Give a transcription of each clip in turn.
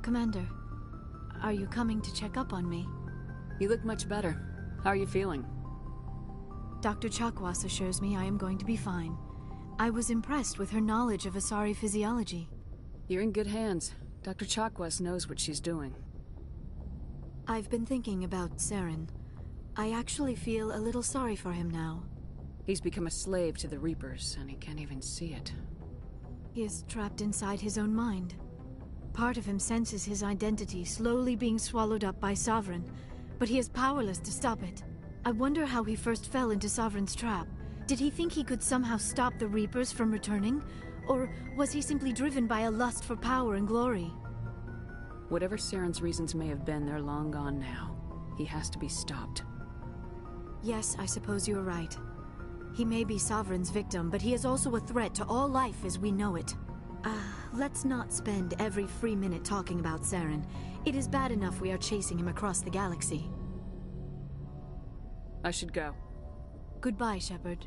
Commander, are you coming to check up on me? You look much better. How are you feeling? Dr. Chakwas assures me I am going to be fine. I was impressed with her knowledge of Asari physiology. You're in good hands. Dr. Chakwas knows what she's doing. I've been thinking about Saren. I actually feel a little sorry for him now. He's become a slave to the Reapers, and he can't even see it. He is trapped inside his own mind. Part of him senses his identity slowly being swallowed up by Sovereign, but he is powerless to stop it. I wonder how he first fell into Sovereign's trap. Did he think he could somehow stop the Reapers from returning? Or was he simply driven by a lust for power and glory? Whatever Saren's reasons may have been, they're long gone now. He has to be stopped. Yes, I suppose you're right. He may be Sovereign's victim, but he is also a threat to all life as we know it. Let's not spend every free minute talking about Saren. It is bad enough we are chasing him across the galaxy. I should go. Goodbye, Shepard.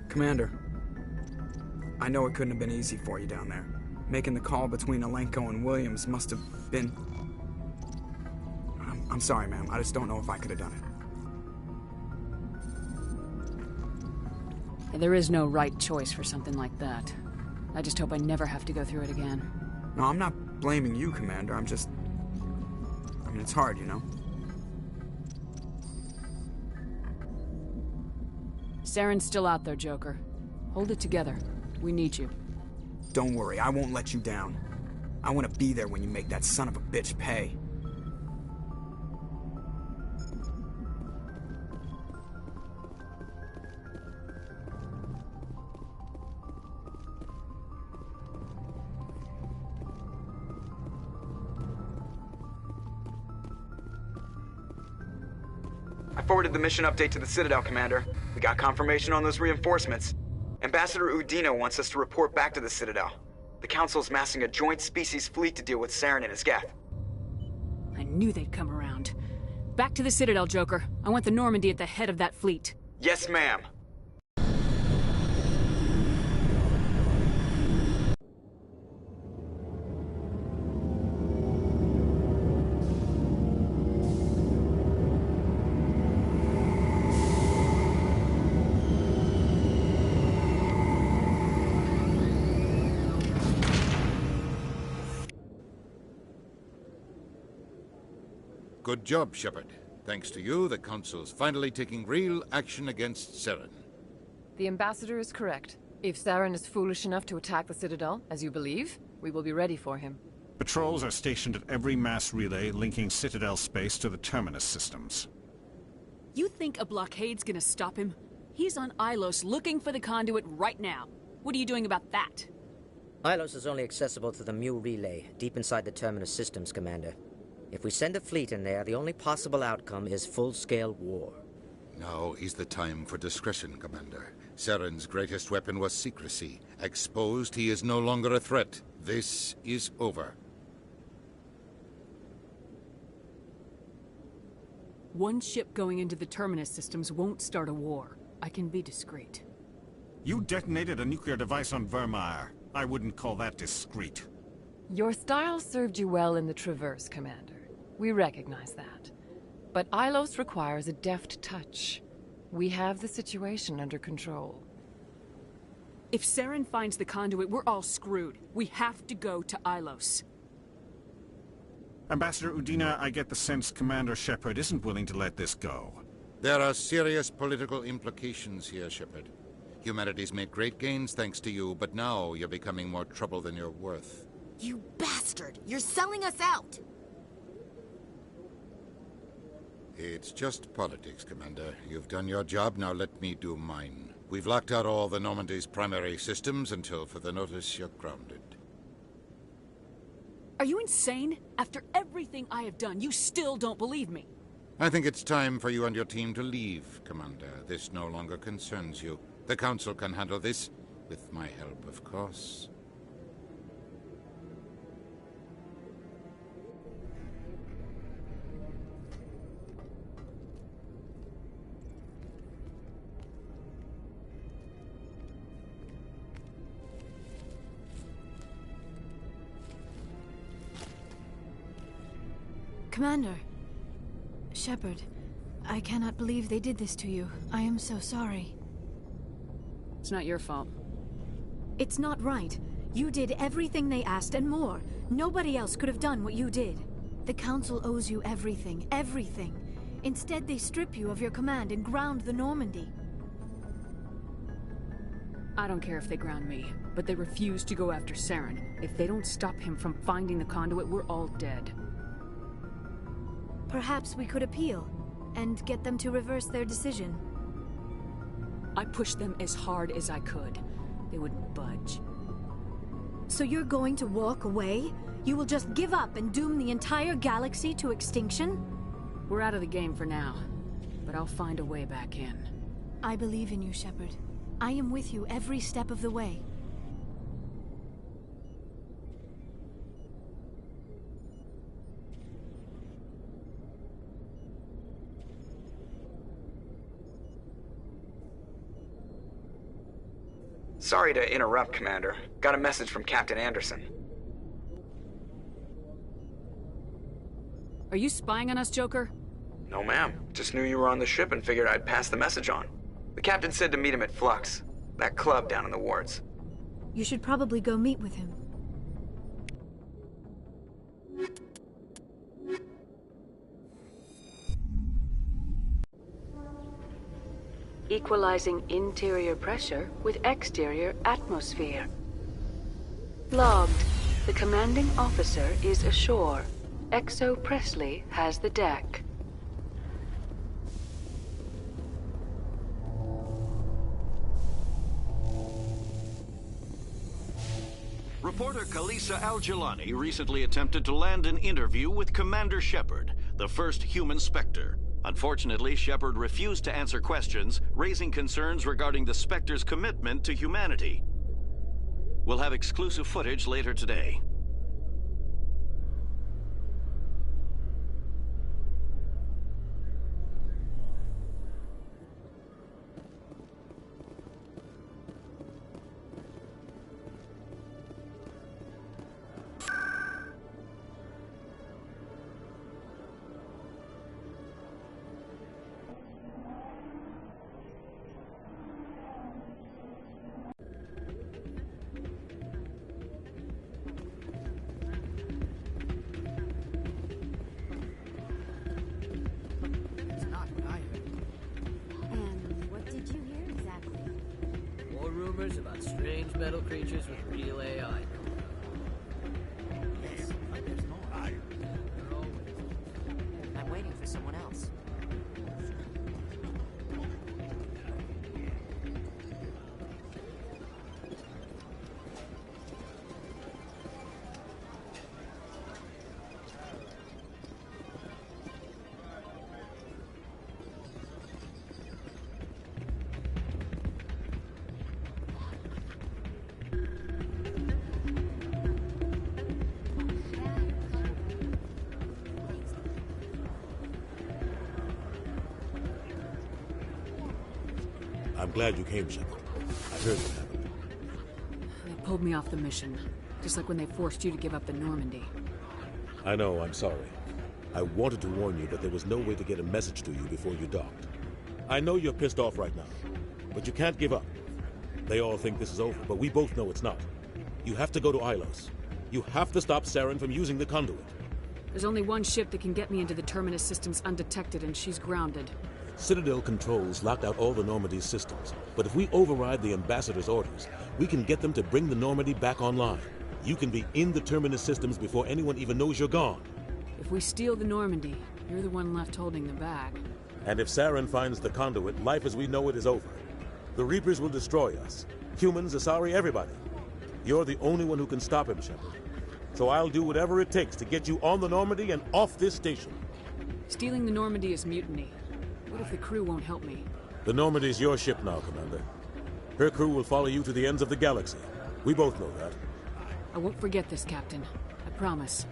Commander, I know it couldn't have been easy for you down there. Making the call between Alenko and Williams must have been... I'm sorry, ma'am. I just don't know if I could have done it. There is no right choice for something like that. I just hope I never have to go through it again. No, I'm not blaming you, Commander. I'm just... I mean, it's hard, you know? Saren's still out there, Joker. Hold it together. We need you. Don't worry, I won't let you down. I want to be there when you make that son of a bitch pay. I forwarded the mission update to the Citadel, Commander. We got confirmation on those reinforcements. Ambassador Udino wants us to report back to the Citadel. The Council's massing a joint species fleet to deal with Saren and his Geth. I knew they'd come around. Back to the Citadel, Joker. I want the Normandy at the head of that fleet. Yes, ma'am. Good job, Shepard. Thanks to you, the Council's finally taking real action against Saren. The Ambassador is correct. If Saren is foolish enough to attack the Citadel, as you believe, we will be ready for him. Patrols are stationed at every mass relay linking Citadel space to the Terminus systems. You think a blockade's gonna stop him? He's on Ilos looking for the conduit right now. What are you doing about that? Ilos is only accessible to the Mu relay, deep inside the Terminus systems, Commander. If we send a fleet in there, the only possible outcome is full-scale war. Now is the time for discretion, Commander. Saren's greatest weapon was secrecy. Exposed, he is no longer a threat. This is over. One ship going into the Terminus systems won't start a war. I can be discreet. You detonated a nuclear device on Vermeer. I wouldn't call that discreet. Your style served you well in the Traverse, Commander. We recognize that. But Ilos requires a deft touch. We have the situation under control. If Saren finds the conduit, we're all screwed. We have to go to Ilos. Ambassador Udina, I get the sense Commander Shepard isn't willing to let this go. There are serious political implications here, Shepard. Humanity's made great gains thanks to you, but now you're becoming more trouble than you're worth. You bastard! You're selling us out! It's just politics, Commander. You've done your job, now let me do mine. We've locked out all the Normandy's primary systems until further notice you're grounded. Are you insane? After everything I have done, you still don't believe me. I think it's time for you and your team to leave, Commander. This no longer concerns you. The Council can handle this, with my help, of course. Commander. Shepard, I cannot believe they did this to you. I am so sorry. It's not your fault. It's not right. You did everything they asked and more. Nobody else could have done what you did. The Council owes you everything, everything. Instead, they strip you of your command and ground the Normandy. I don't care if they ground me, but they refuse to go after Saren. If they don't stop him from finding the conduit, we're all dead. Perhaps we could appeal, and get them to reverse their decision. I pushed them as hard as I could. They wouldn't budge. So you're going to walk away? You will just give up and doom the entire galaxy to extinction? We're out of the game for now, but I'll find a way back in. I believe in you, Shepard. I am with you every step of the way. Sorry to interrupt, Commander. Got a message from Captain Anderson. Are you spying on us, Joker? No, ma'am. Just knew you were on the ship and figured I'd pass the message on. The captain said to meet him at Flux, that club down in the wards. You should probably go meet with him. Equalizing interior pressure with exterior atmosphere. Logged. The commanding officer is ashore. Exo Presley has the deck. Reporter Kalisa Al-Jilani recently attempted to land an interview with Commander Shepard, the first human Spectre. Unfortunately, Shepard refused to answer questions, raising concerns regarding the Spectre's commitment to humanity. We'll have exclusive footage later today. About strange metal creatures with real AI. Yes, there's no I. I'm waiting for someone else. I'm glad you came, Shepard. I heard what happened. They pulled me off the mission, just like when they forced you to give up the Normandy. I know, I'm sorry. I wanted to warn you that there was no way to get a message to you before you docked. I know you're pissed off right now, but you can't give up. They all think this is over, but we both know it's not. You have to go to Ilos. You have to stop Saren from using the conduit. There's only one ship that can get me into the Terminus systems undetected, and she's grounded. Citadel controls locked out all the Normandy's systems, but if we override the Ambassador's orders, we can get them to bring the Normandy back online. You can be in the Terminus systems before anyone even knows you're gone. If we steal the Normandy, you're the one left holding the bag. And if Saren finds the conduit, life as we know it is over. The Reapers will destroy us. Humans, Asari, everybody. You're the only one who can stop him, Shepard. So I'll do whatever it takes to get you on the Normandy and off this station. Stealing the Normandy is mutiny. What if the crew won't help me? The Normandy's your ship now, Commander. Her crew will follow you to the ends of the galaxy. We both know that. I won't forget this, Captain. I promise.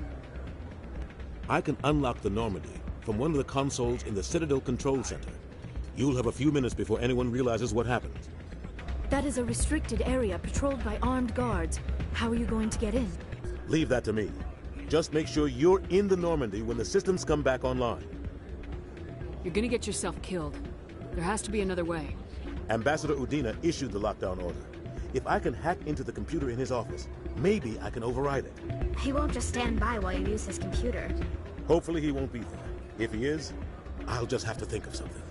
I can unlock the Normandy from one of the consoles in the Citadel Control Center. You'll have a few minutes before anyone realizes what happened. That is a restricted area patrolled by armed guards. How are you going to get in? Leave that to me. Just make sure you're in the Normandy when the systems come back online. You're gonna get yourself killed. There has to be another way. Ambassador Udina issued the lockdown order. If I can hack into the computer in his office, maybe I can override it. He won't just stand by while you use his computer. Hopefully he won't be there. If he is, I'll just have to think of something.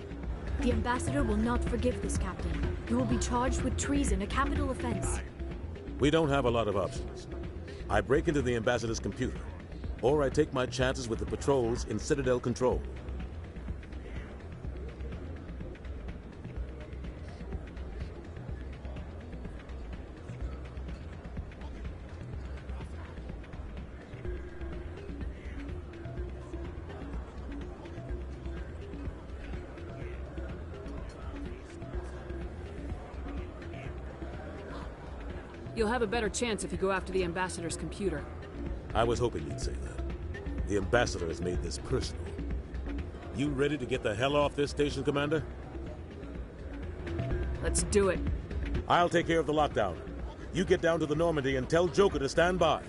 The Ambassador will not forgive this, Captain. You will be charged with treason, a capital offense. We don't have a lot of options. I break into the Ambassador's computer, or I take my chances with the patrols in Citadel Control. You'll have a better chance if you go after the Ambassador's computer. I was hoping you'd say that. The Ambassador has made this personal. You ready to get the hell off this station, Commander? Let's do it. I'll take care of the lockdown. You get down to the Normandy and tell Joker to stand by.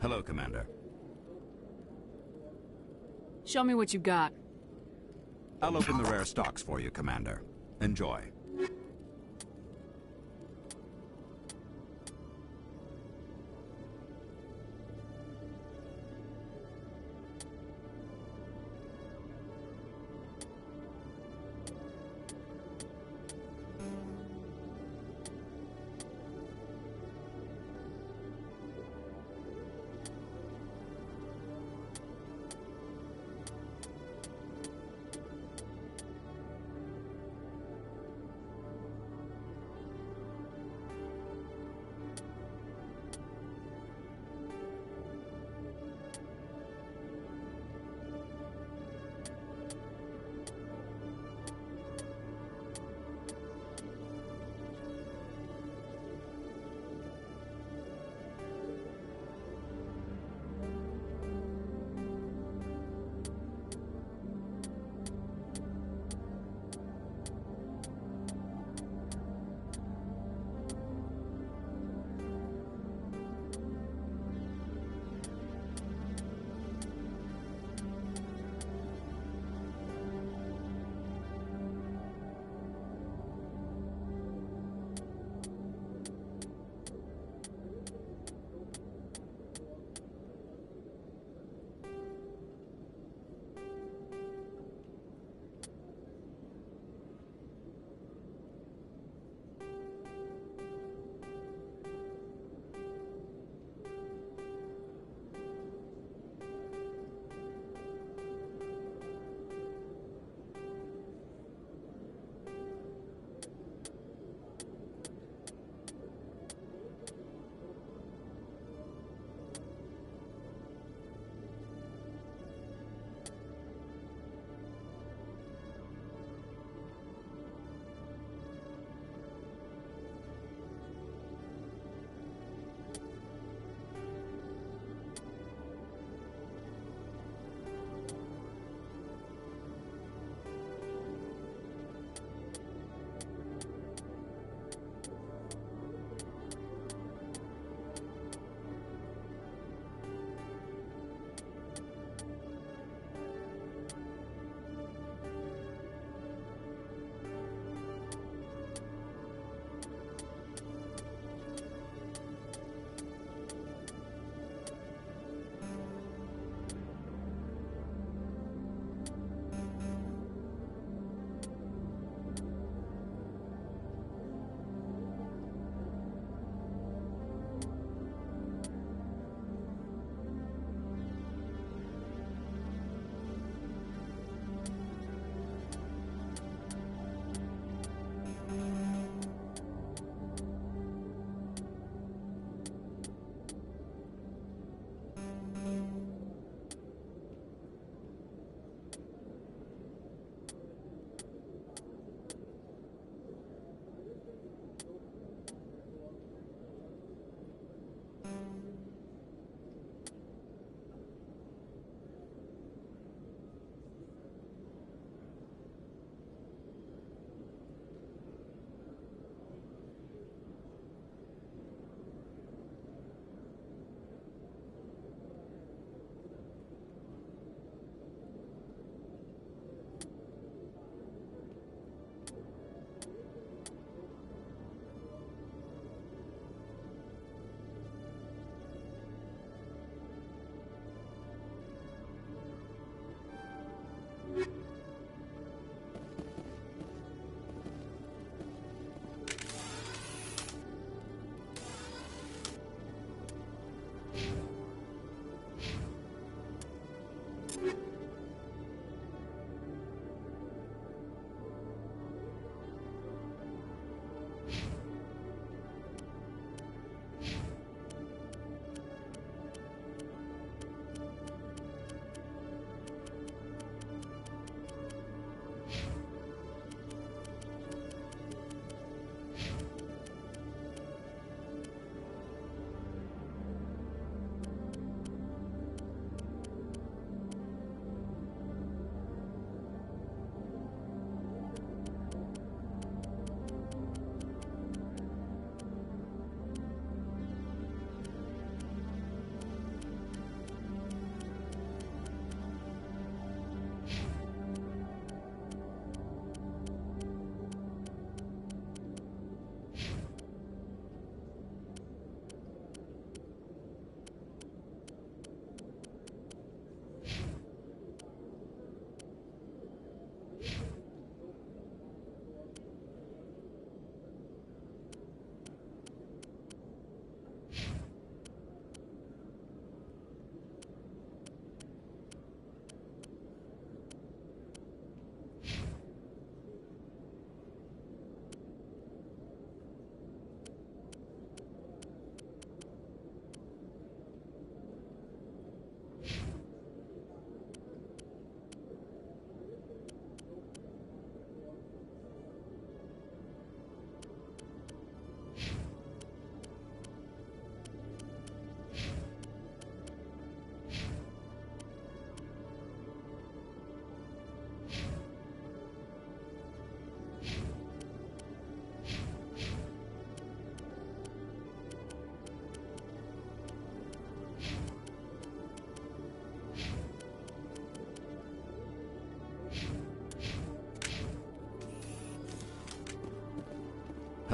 Hello, Commander. Show me what you got. I'll open the rare stocks for you, Commander. Enjoy.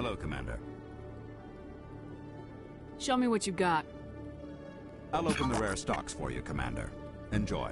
Hello, Commander. Show me what you got. I'll open the rare stocks for you, Commander. Enjoy.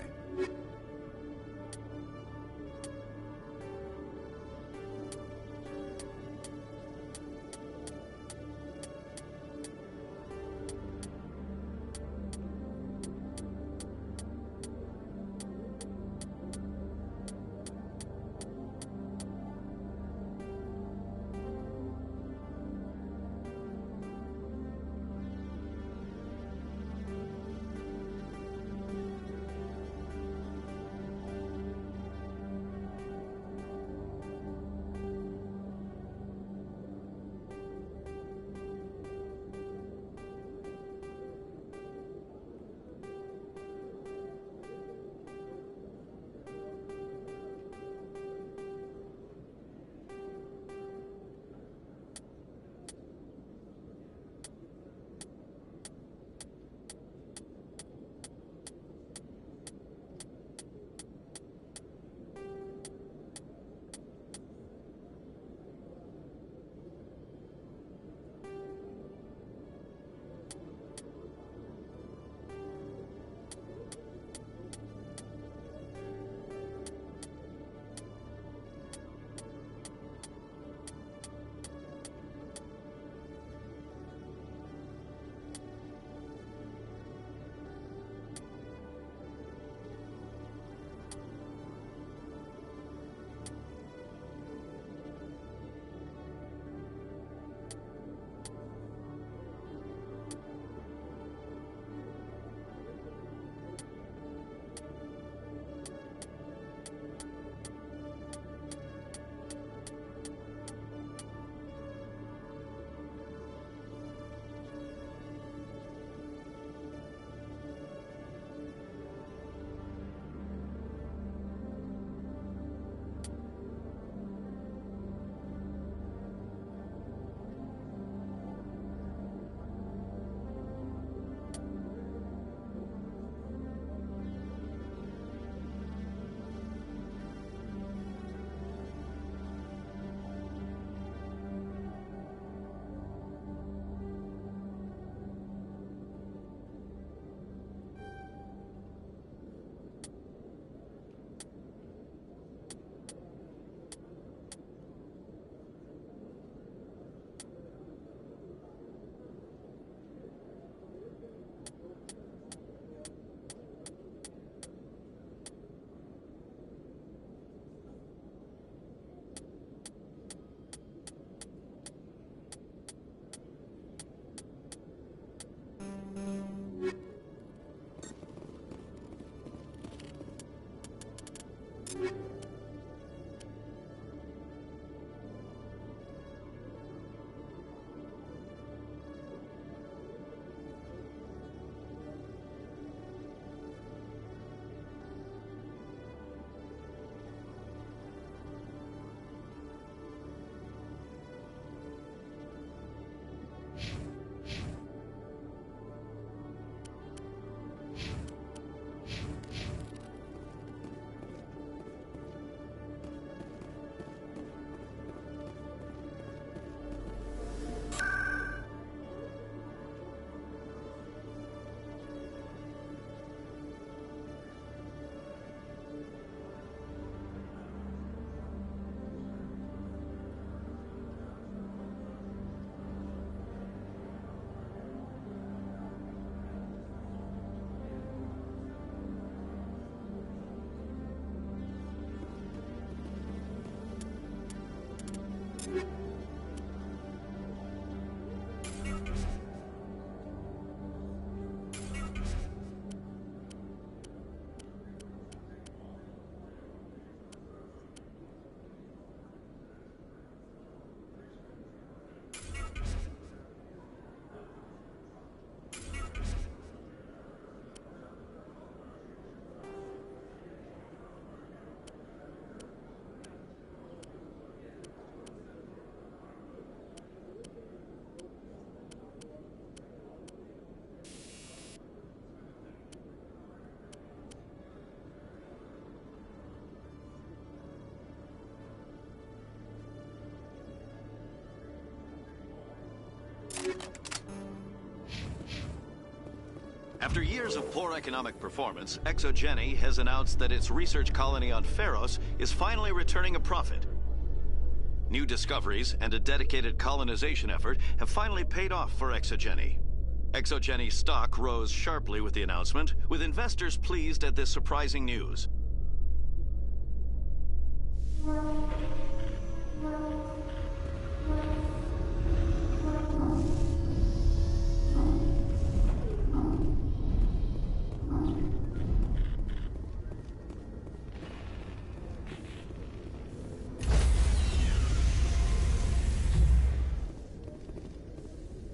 After years of poor economic performance, ExoGeni has announced that its research colony on Feros is finally returning a profit. New discoveries and a dedicated colonization effort have finally paid off for ExoGeni. ExoGeni stock rose sharply with the announcement, with investors pleased at this surprising news.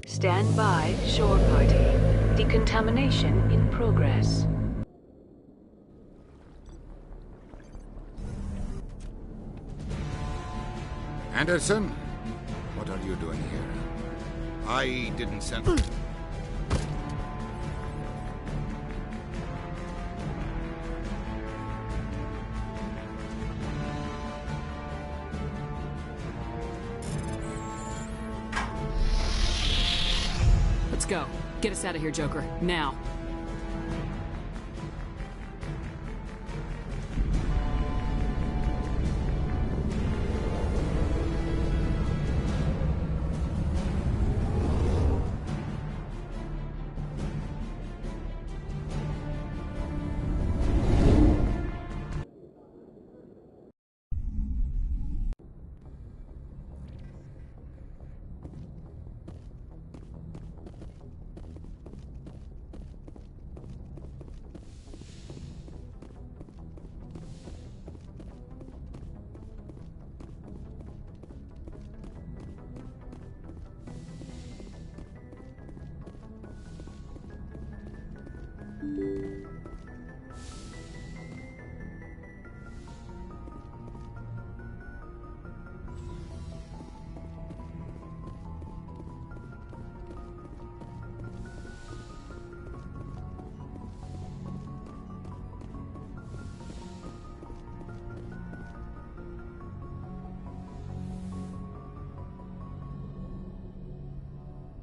Stand by, shore party. Decontamination in progress. Anderson? What are you doing here? I didn't send... Let's go. Get us out of here, Joker. Now.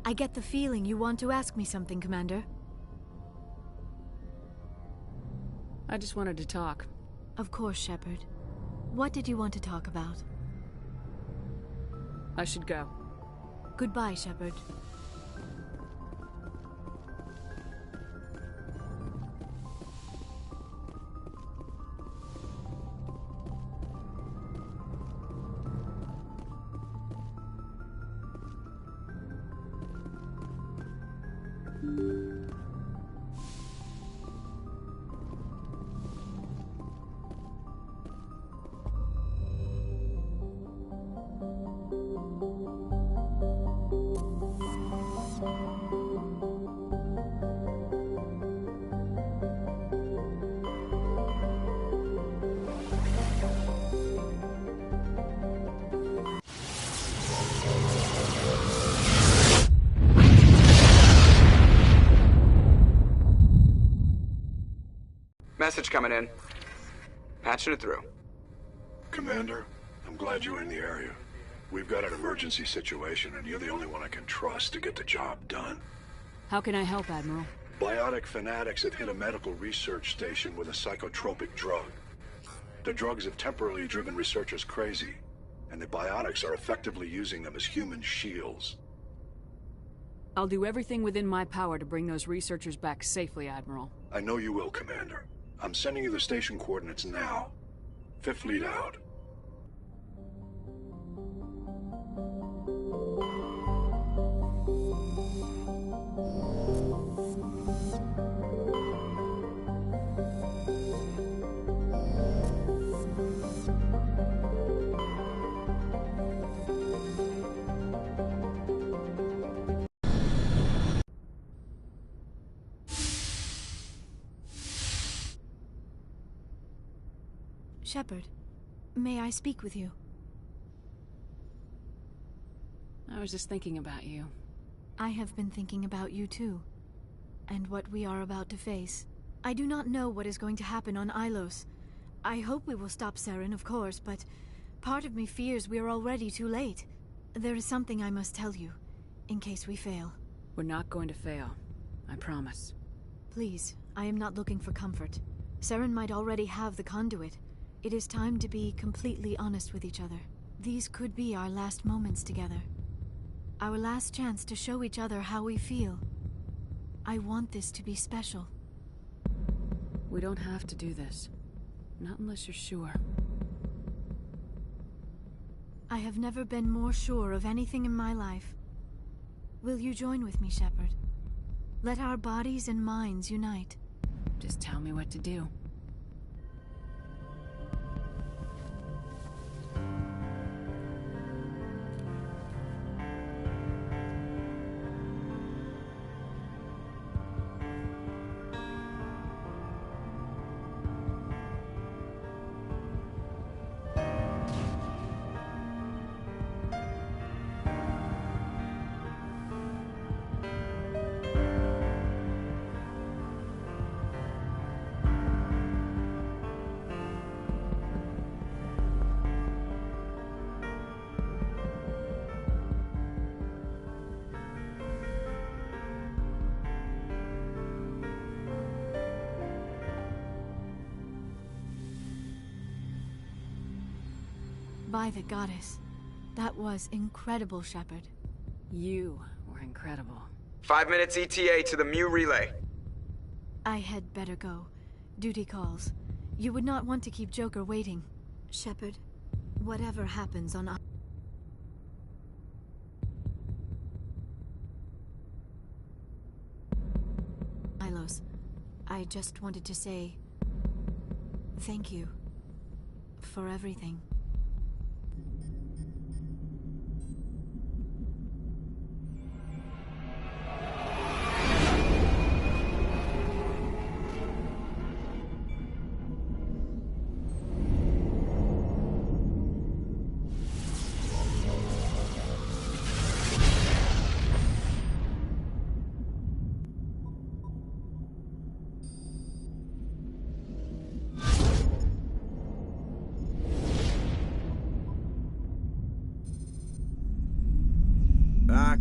I get the feeling you want to ask me something, Commander. I just wanted to talk. Of course, Shepard. What did you want to talk about? I should go. Goodbye, Shepard. Message coming in. Patching it through. Commander, I'm glad you're in the area. We've got an emergency situation, and you're the only one I can trust to get the job done. How can I help, Admiral? Biotic fanatics have hit a medical research station with a psychotropic drug. The drugs have temporarily driven researchers crazy, and the biotics are effectively using them as human shields. I'll do everything within my power to bring those researchers back safely, Admiral. I know you will, Commander. I'm sending you the station coordinates now. Fifth Fleet out. Shepard, may I speak with you? I was just thinking about you. I have been thinking about you too, and what we are about to face. I do not know what is going to happen on Ilos. I hope we will stop Saren, of course, but part of me fears we are already too late. There is something I must tell you, in case we fail. We're not going to fail. I promise. Please, I am not looking for comfort. Saren might already have the conduit. It is time to be completely honest with each other. These could be our last moments together. Our last chance to show each other how we feel. I want this to be special. We don't have to do this. Not unless you're sure. I have never been more sure of anything in my life. Will you join with me, Shepard? Let our bodies and minds unite. Just tell me what to do. By the goddess. That was incredible, Shepard. You were incredible. 5 minutes ETA to the Mu relay. I had better go. Duty calls. You would not want to keep Joker waiting. Shepard, whatever happens on... Ilos, I just wanted to say... thank you. For everything.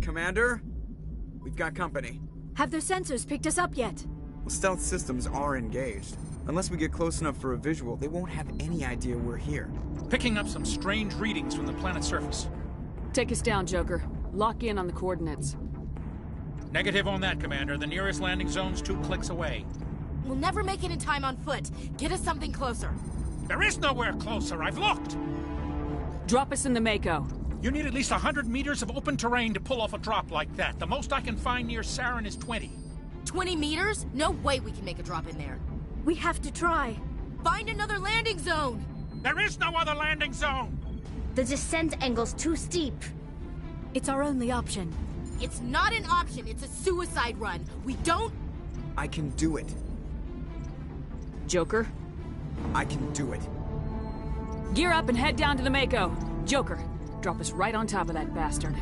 Commander? We've got company. Have their sensors picked us up yet? Well, stealth systems are engaged. Unless we get close enough for a visual, they won't have any idea we're here. Picking up some strange readings from the planet's surface. Take us down, Joker. Lock in on the coordinates. Negative on that, Commander. The nearest landing zone's 2 clicks away. We'll never make it in time on foot. Get us something closer. There is nowhere closer. I've looked. Drop us in the Mako. You need at least 100 meters of open terrain to pull off a drop like that. The most I can find near Saren is 20. 20 meters? No way we can make a drop in there. We have to try. Find another landing zone! There is no other landing zone! The descent angle's too steep. It's our only option. It's not an option, it's a suicide run. We don't... I can do it. Joker? I can do it. Gear up and head down to the Mako. Joker, drop us right on top of that bastard.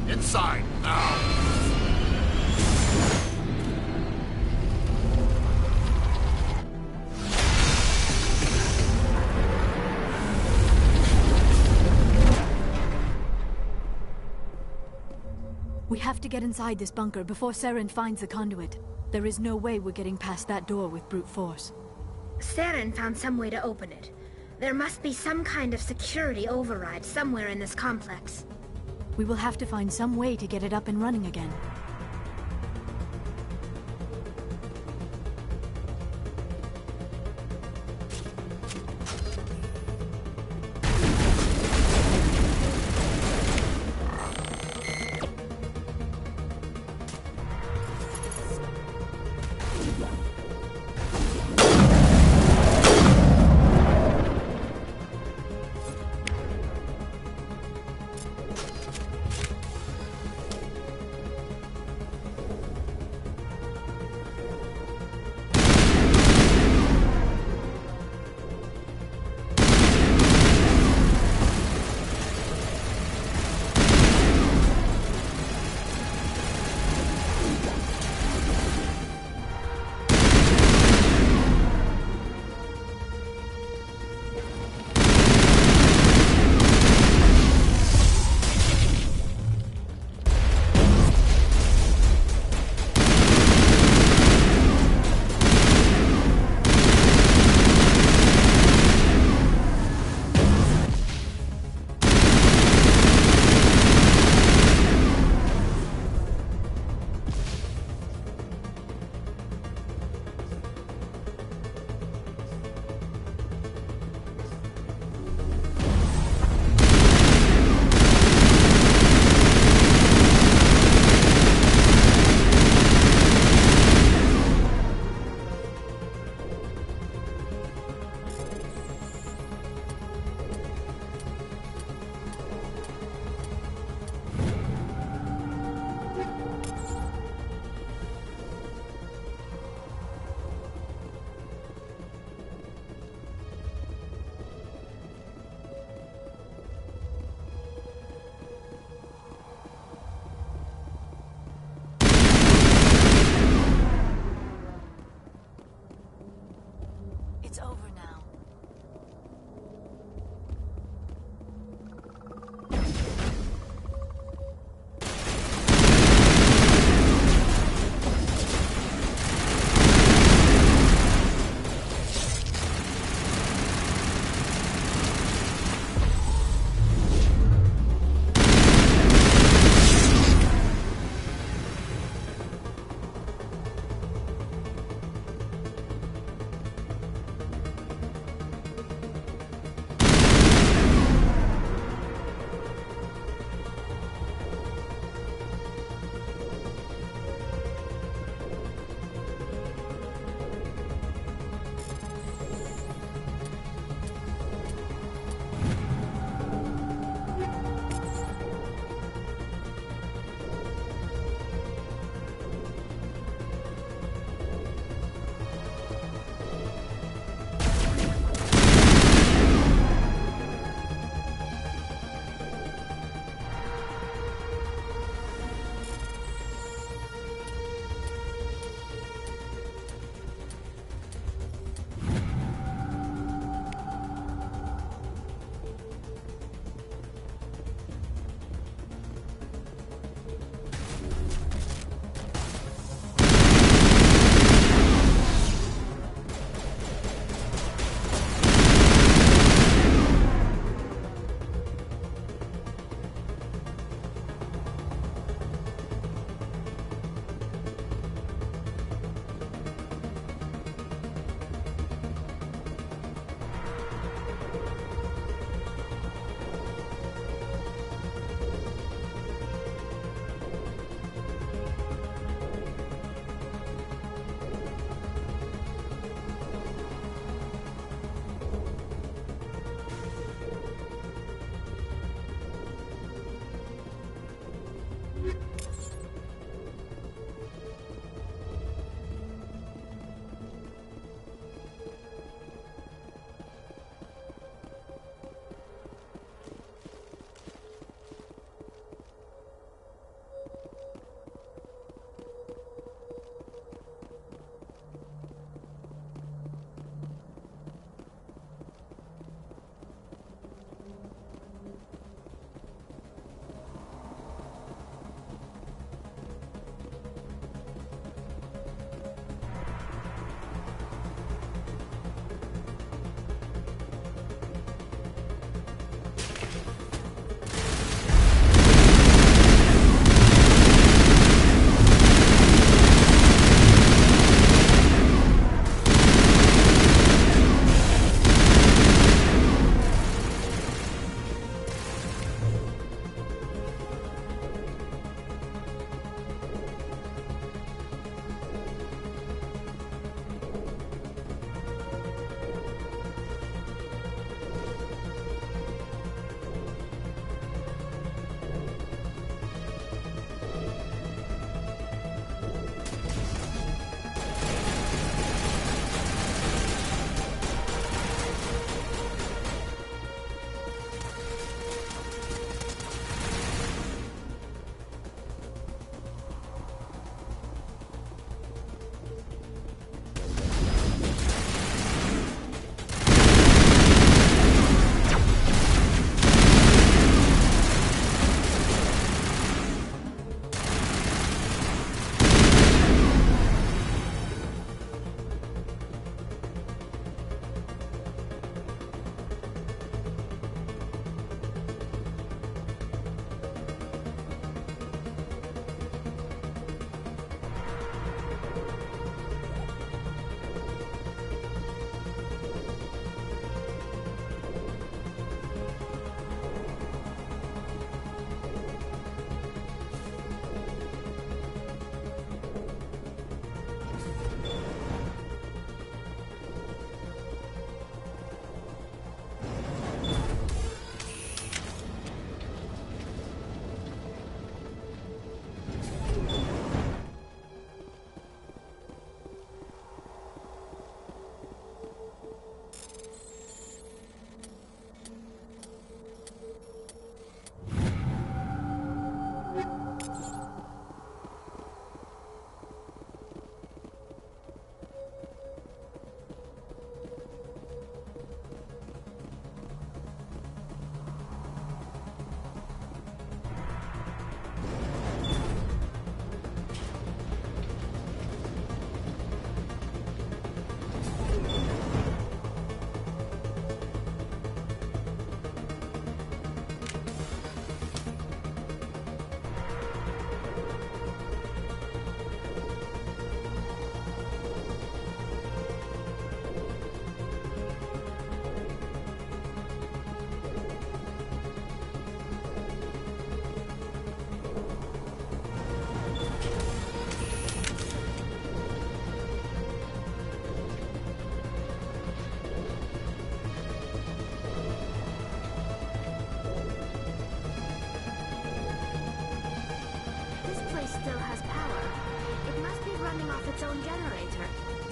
Inside, now! We have to get inside this bunker before Saren finds the conduit. There is no way we're getting past that door with brute force. Saren found some way to open it. There must be some kind of security override somewhere in this complex. We will have to find some way to get it up and running again.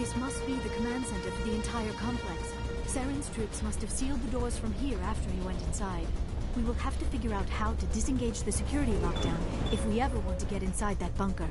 This must be the command center for the entire complex. Saren's troops must have sealed the doors from here after he went inside. We will have to figure out how to disengage the security lockdown if we ever want to get inside that bunker.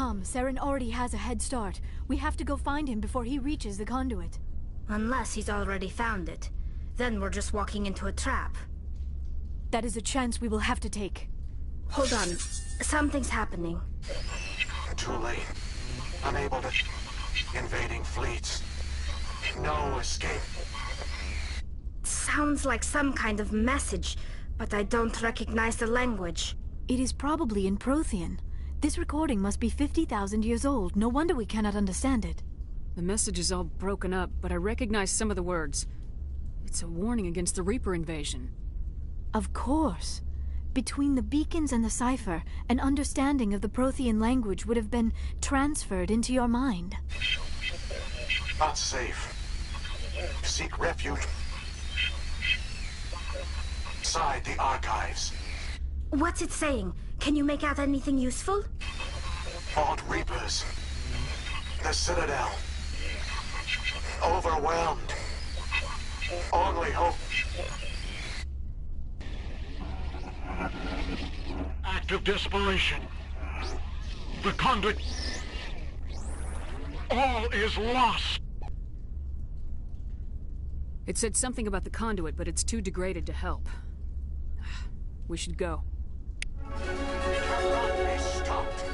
Tom, Saren already has a head start. We have to go find him before he reaches the conduit. Unless he's already found it. Then we're just walking into a trap. That is a chance we will have to take. Hold on. Something's happening. Too late. Unable to... Invading fleets. No escape. Sounds like some kind of message, but I don't recognize the language. It is probably in Prothean. This recording must be 50,000 years old. No wonder we cannot understand it. The message is all broken up, but I recognize some of the words. It's a warning against the Reaper invasion. Of course. Between the beacons and the cipher, an understanding of the Prothean language would have been transferred into your mind. Not safe. Seek refuge inside the archives. What's it saying? Can you make out anything useful? Fought Reapers. The Citadel. Overwhelmed. Only hope. Act of desperation. The conduit. All is lost. It said something about the conduit, but it's too degraded to help. We should go. Cannot be stopped.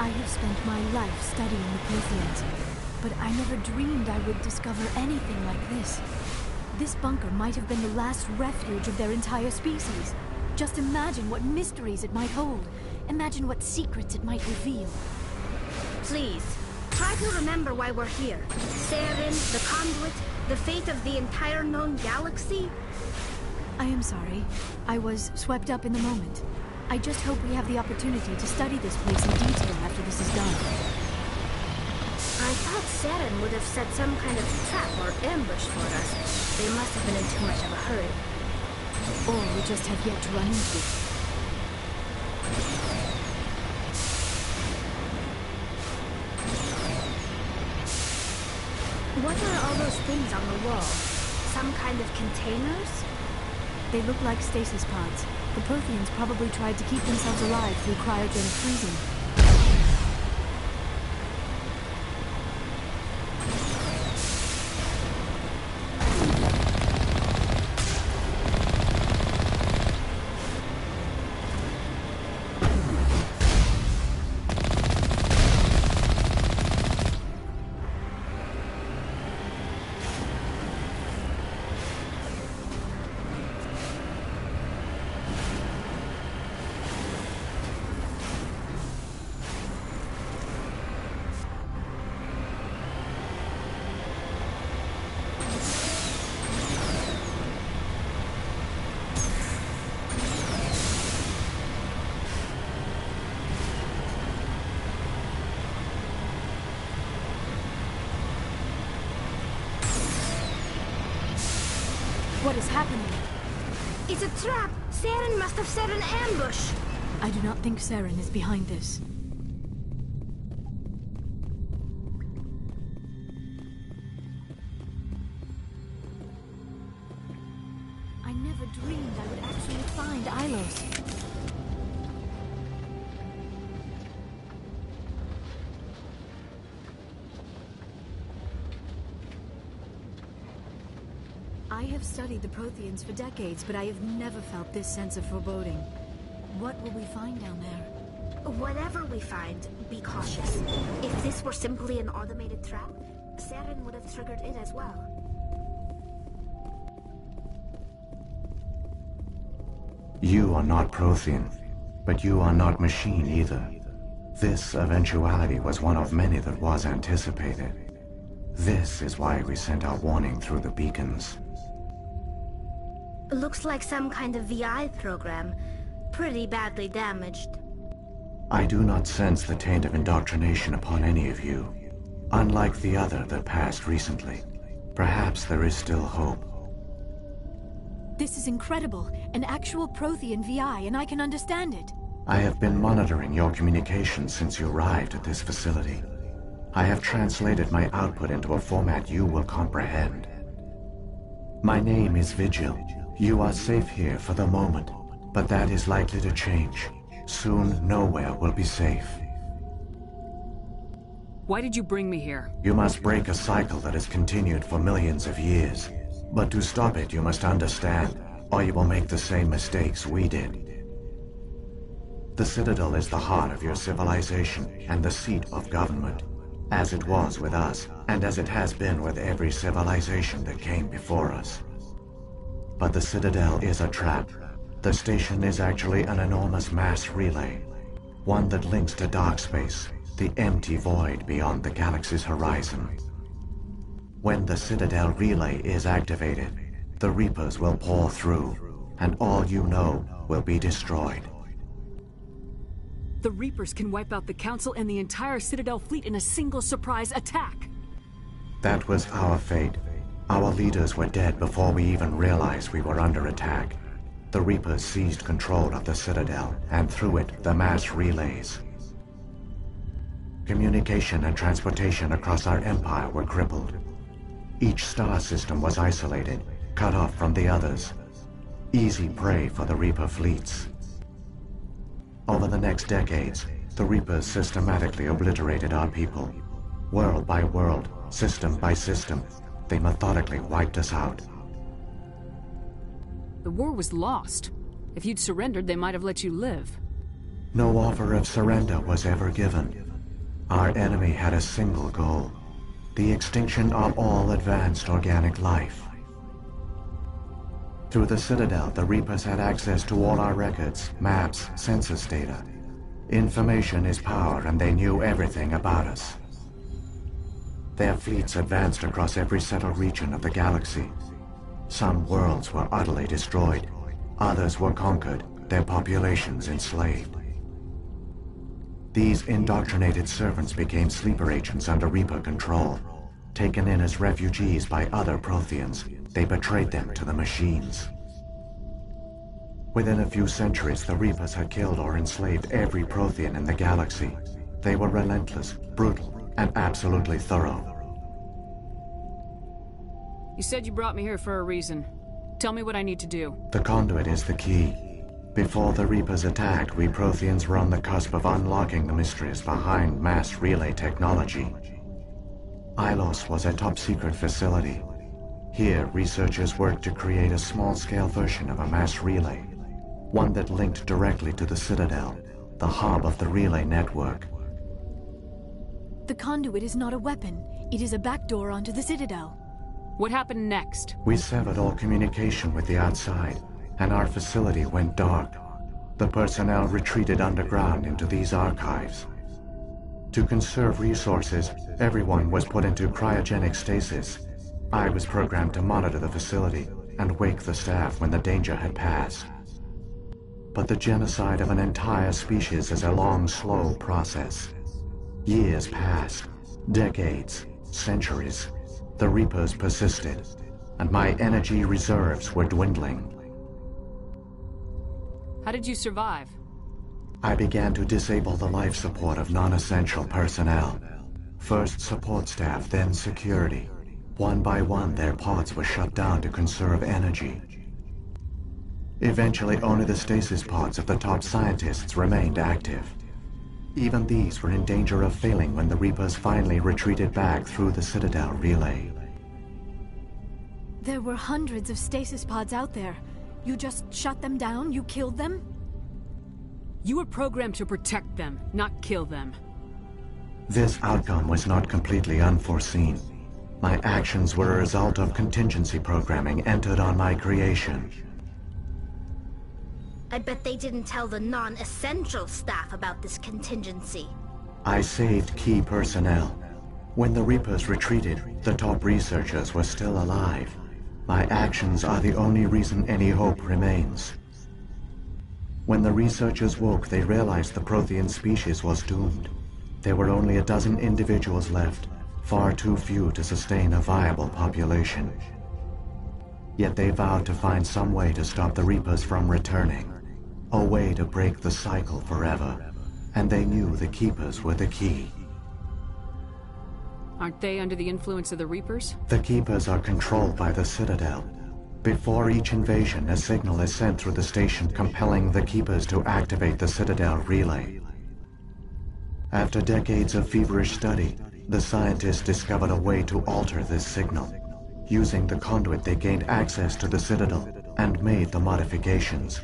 I have spent my life studying the Protheans, but I never dreamed I would discover anything like this. This bunker might have been the last refuge of their entire species. Just imagine what mysteries it might hold. Imagine what secrets it might reveal. Please, try to remember why we're here. Saren, the conduit, the fate of the entire known galaxy. I am sorry. I was swept up in the moment. I just hope we have the opportunity to study this place in detail after this is done. I thought Saren would have set some kind of trap or ambush for us. They must have been in too much of a hurry. Or we just have yet to run into it. What are all those things on the wall? Some kind of containers? They look like stasis pods. The Protheans probably tried to keep themselves alive through cryogenic freezing. What is happening? It's a trap! Saren must have set an ambush! I do not think Saren is behind this. I never dreamed I would actually find Ilos. I have studied the Protheans for decades, but I have never felt this sense of foreboding. What will we find down there? Whatever we find, be cautious. If this were simply an automated trap, Saren would have triggered it as well. You are not Prothean, but you are not machine either. This eventuality was one of many that was anticipated. This is why we sent our warning through the beacons. Looks like some kind of VI program. Pretty badly damaged. I do not sense the taint of indoctrination upon any of you. Unlike the other that passed recently. Perhaps there is still hope. This is incredible. An actual Prothean VI, and I can understand it. I have been monitoring your communications since you arrived at this facility. I have translated my output into a format you will comprehend. My name is Vigil. You are safe here for the moment, but that is likely to change. Soon, nowhere will be safe. Why did you bring me here? You must break a cycle that has continued for millions of years. But to stop it, you must understand, or you will make the same mistakes we did. The Citadel is the heart of your civilization and the seat of government, as it was with us, and as it has been with every civilization that came before us. But the Citadel is a trap. The station is actually an enormous mass relay, one that links to dark space, the empty void beyond the galaxy's horizon. When the Citadel relay is activated, the Reapers will pour through, and all you know will be destroyed. The Reapers can wipe out the Council and the entire Citadel fleet in a single surprise attack. That was our fate. Our leaders were dead before we even realized we were under attack. The Reapers seized control of the Citadel, and through it, the mass relays. Communication and transportation across our empire were crippled. Each star system was isolated, cut off from the others. Easy prey for the Reaper fleets. Over the next decades, the Reapers systematically obliterated our people. World by world, system by system, they methodically wiped us out. The war was lost. If you'd surrendered, they might have let you live. No offer of surrender was ever given. Our enemy had a single goal: the extinction of all advanced organic life. Through the Citadel, the Reapers had access to all our records, maps, census data. Information is power, and they knew everything about us. Their fleets advanced across every settled region of the galaxy. Some worlds were utterly destroyed. Others were conquered, their populations enslaved. These indoctrinated servants became sleeper agents under Reaper control. Taken in as refugees by other Protheans, they betrayed them to the machines. Within a few centuries, the Reapers had killed or enslaved every Prothean in the galaxy. They were relentless, brutal, and absolutely thorough. You said you brought me here for a reason. Tell me what I need to do. The conduit is the key. Before the Reapers attacked, we Protheans were on the cusp of unlocking the mysteries behind mass relay technology. Ilos was a top-secret facility. Here, researchers worked to create a small-scale version of a mass relay, one that linked directly to the Citadel, the hub of the relay network. The conduit is not a weapon. It is a backdoor onto the Citadel. What happened next? We severed all communication with the outside, and our facility went dark. The personnel retreated underground into these archives. To conserve resources, everyone was put into cryogenic stasis. I was programmed to monitor the facility and wake the staff when the danger had passed. But the genocide of an entire species is a long, slow process. Years passed, decades, centuries. The Reapers persisted, and my energy reserves were dwindling. How did you survive? I began to disable the life support of non-essential personnel. First support staff, then security. One by one, their pods were shut down to conserve energy. Eventually, only the stasis pods of the top scientists remained active. Even these were in danger of failing when the Reapers finally retreated back through the Citadel relay. There were hundreds of stasis pods out there. You just shut them down? You killed them? You were programmed to protect them, not kill them. This outcome was not completely unforeseen. My actions were a result of contingency programming entered on my creation. I bet they didn't tell the non-essential staff about this contingency. I saved key personnel. When the Reapers retreated, the top researchers were still alive. My actions are the only reason any hope remains. When the researchers woke, they realized the Prothean species was doomed. There were only a dozen individuals left, far too few to sustain a viable population. Yet they vowed to find some way to stop the Reapers from returning, a way to break the cycle forever, and they knew the Keepers were the key. Aren't they under the influence of the Reapers? The Keepers are controlled by the Citadel. Before each invasion, a signal is sent through the station compelling the Keepers to activate the Citadel relay. After decades of feverish study, the scientists discovered a way to alter this signal. Using the conduit, they gained access to the Citadel and made the modifications.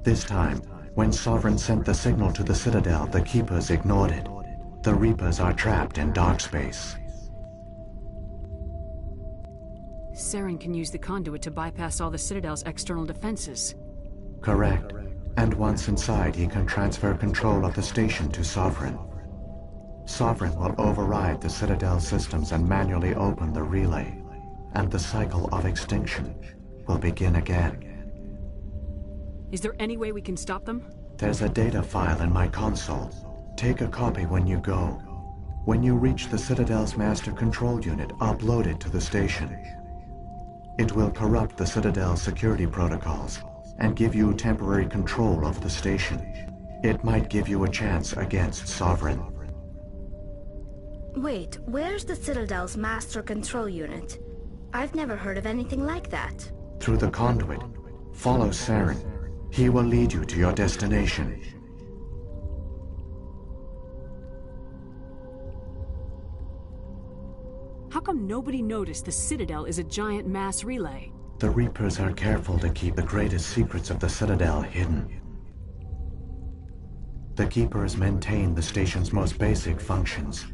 This time, when Sovereign sent the signal to the Citadel, the Keepers ignored it. The Reapers are trapped in dark space. Saren can use the conduit to bypass all the Citadel's external defenses. Correct. And once inside, he can transfer control of the station to Sovereign. Sovereign will override the Citadel systems and manually open the relay, and the cycle of extinction will begin again. Is there any way we can stop them? There's a data file in my console. Take a copy when you go. When you reach the Citadel's master control unit, upload it to the station. It will corrupt the Citadel's security protocols and give you temporary control of the station. It might give you a chance against Sovereign. Wait, where's the Citadel's master control unit? I've never heard of anything like that. Through the conduit, follow Saren. He will lead you to your destination. How come nobody noticed the Citadel is a giant mass relay? The Reapers are careful to keep the greatest secrets of the Citadel hidden. The Keepers maintain the station's most basic functions.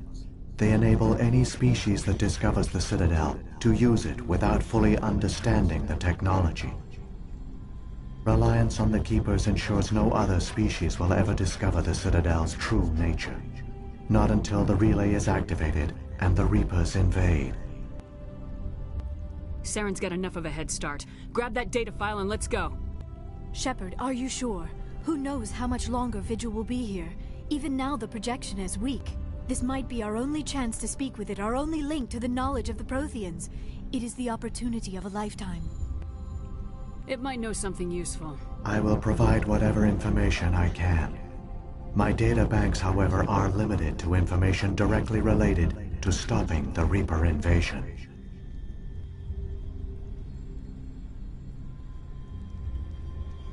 They enable any species that discovers the Citadel to use it without fully understanding the technology. Reliance on the Keepers ensures no other species will ever discover the Citadel's true nature. Not until the relay is activated and the Reapers invade. Saren's got enough of a head start. Grab that data file and let's go. Shepard, are you sure? Who knows how much longer Vigil will be here? Even now the projection is weak. This might be our only chance to speak with it, our only link to the knowledge of the Protheans. It is the opportunity of a lifetime. It might know something useful. I will provide whatever information I can. My data banks, however, are limited to information directly related to stopping the Reaper invasion.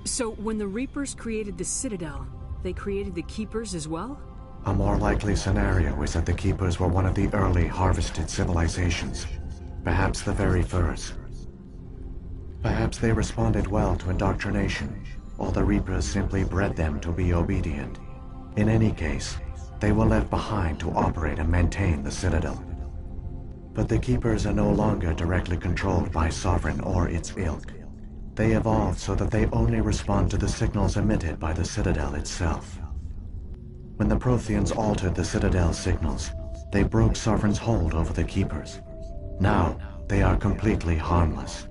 So, when the Reapers created the Citadel, they created the Keepers as well? A more likely scenario is that the Keepers were one of the early harvested civilizations. Perhaps the very first. Perhaps they responded well to indoctrination, or the Reapers simply bred them to be obedient. In any case, they were left behind to operate and maintain the Citadel. But the Keepers are no longer directly controlled by Sovereign or its ilk. They evolved so that they only respond to the signals emitted by the Citadel itself. When the Protheans altered the Citadel's signals, they broke Sovereign's hold over the Keepers. Now, they are completely harmless.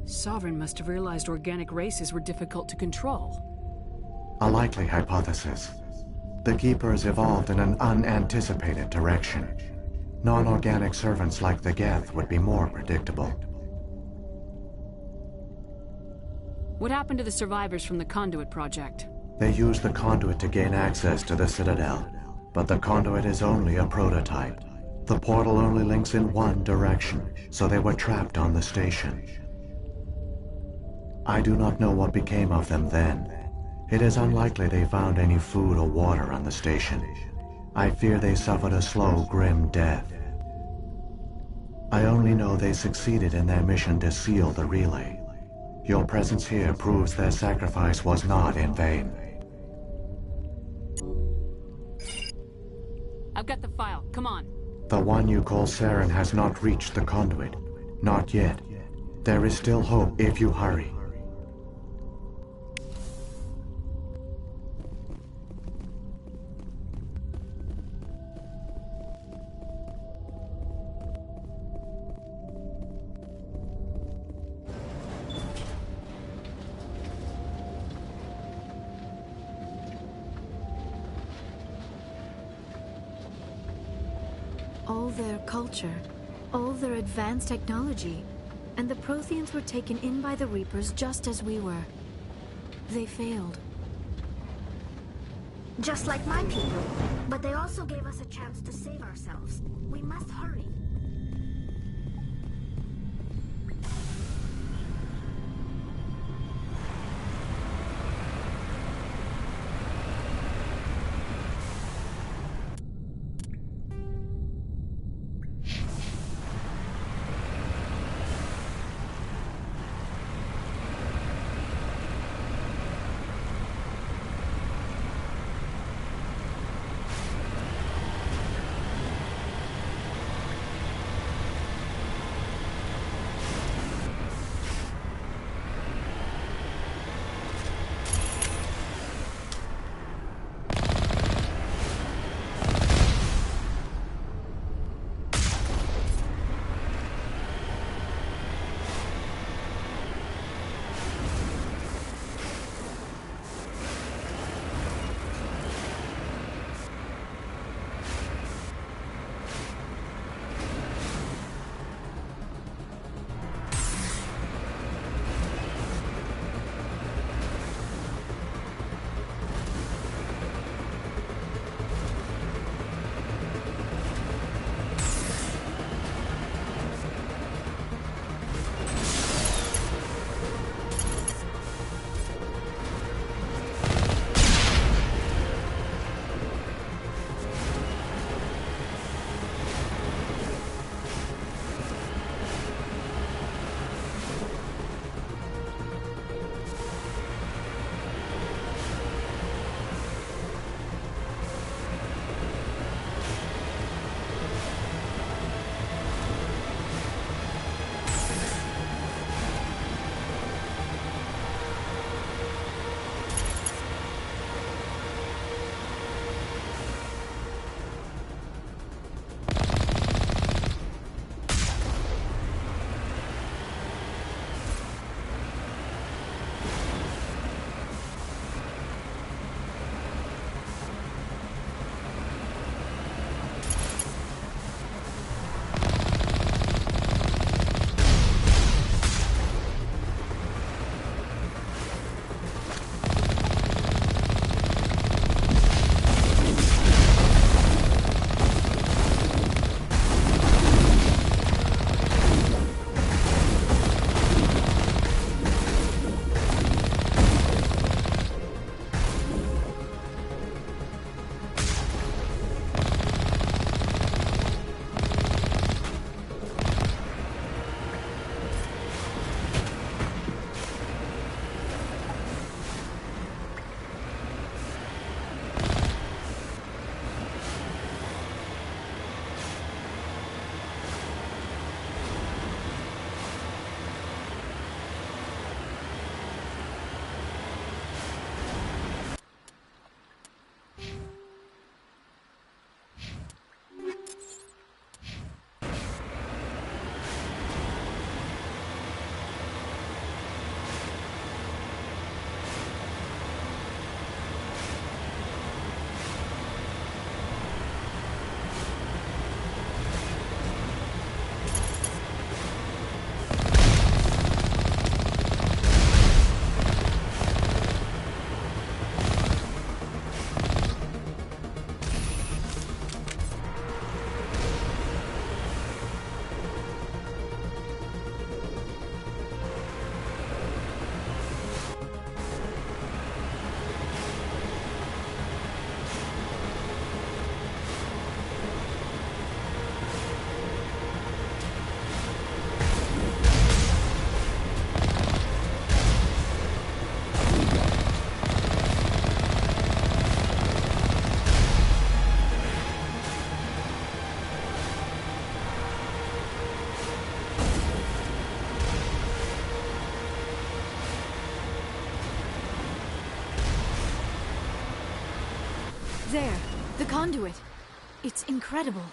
Sovereign must have realized organic races were difficult to control. A likely hypothesis. The Keepers evolved in an unanticipated direction. Non-organic servants like the Geth would be more predictable. What happened to the survivors from the Conduit project? They used the Conduit to gain access to the Citadel, but the Conduit is only a prototype. The portal only links in one direction, so they were trapped on the station. I do not know what became of them then. It is unlikely they found any food or water on the station. I fear they suffered a slow, grim death. I only know they succeeded in their mission to seal the relay. Your presence here proves their sacrifice was not in vain. I've got the file. Come on. The one you call Saren has not reached the Conduit. Not yet. There is still hope if you hurry. All their culture, all their advanced technology, and the Protheans were taken in by the Reapers just as we were. They failed. Just like my people. But they also gave us a chance to save ourselves. We must hurry. There, the conduit. It's incredible.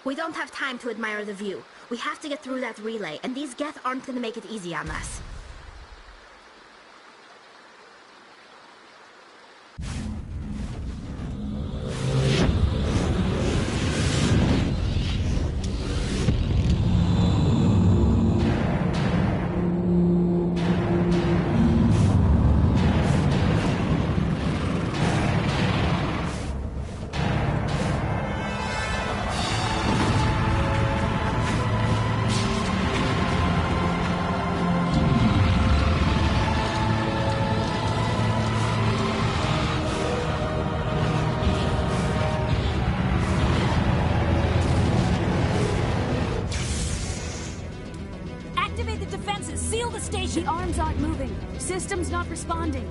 We don't have time to admire the view. We have to get through that relay, and these Geth aren't gonna make it easy on us. The arms aren't moving. System's not responding.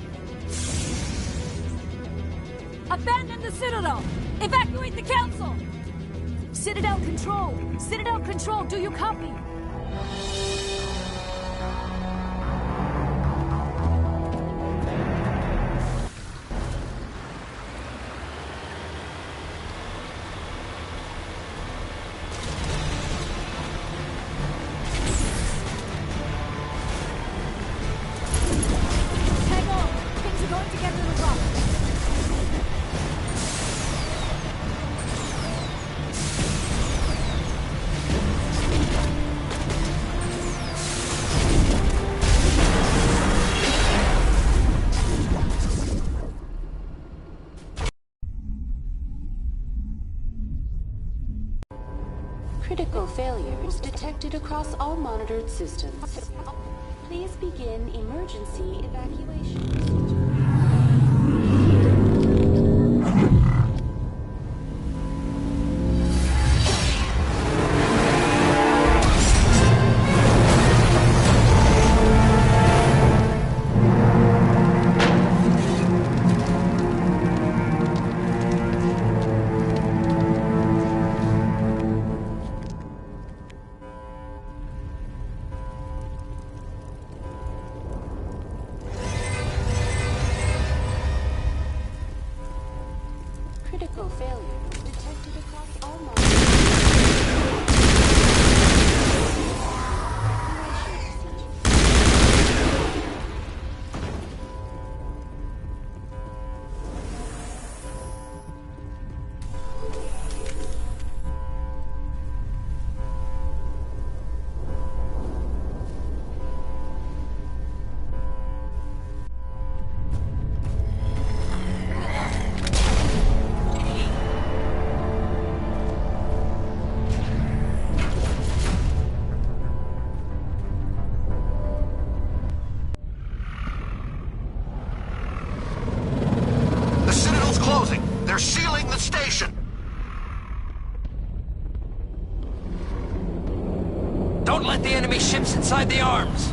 Abandon the Citadel! Evacuate the Council! Citadel Control! Citadel Control, do you copy? Critical failures detected across all monitored systems. Please begin emergency evacuation. Don't let the enemy ships inside the arms!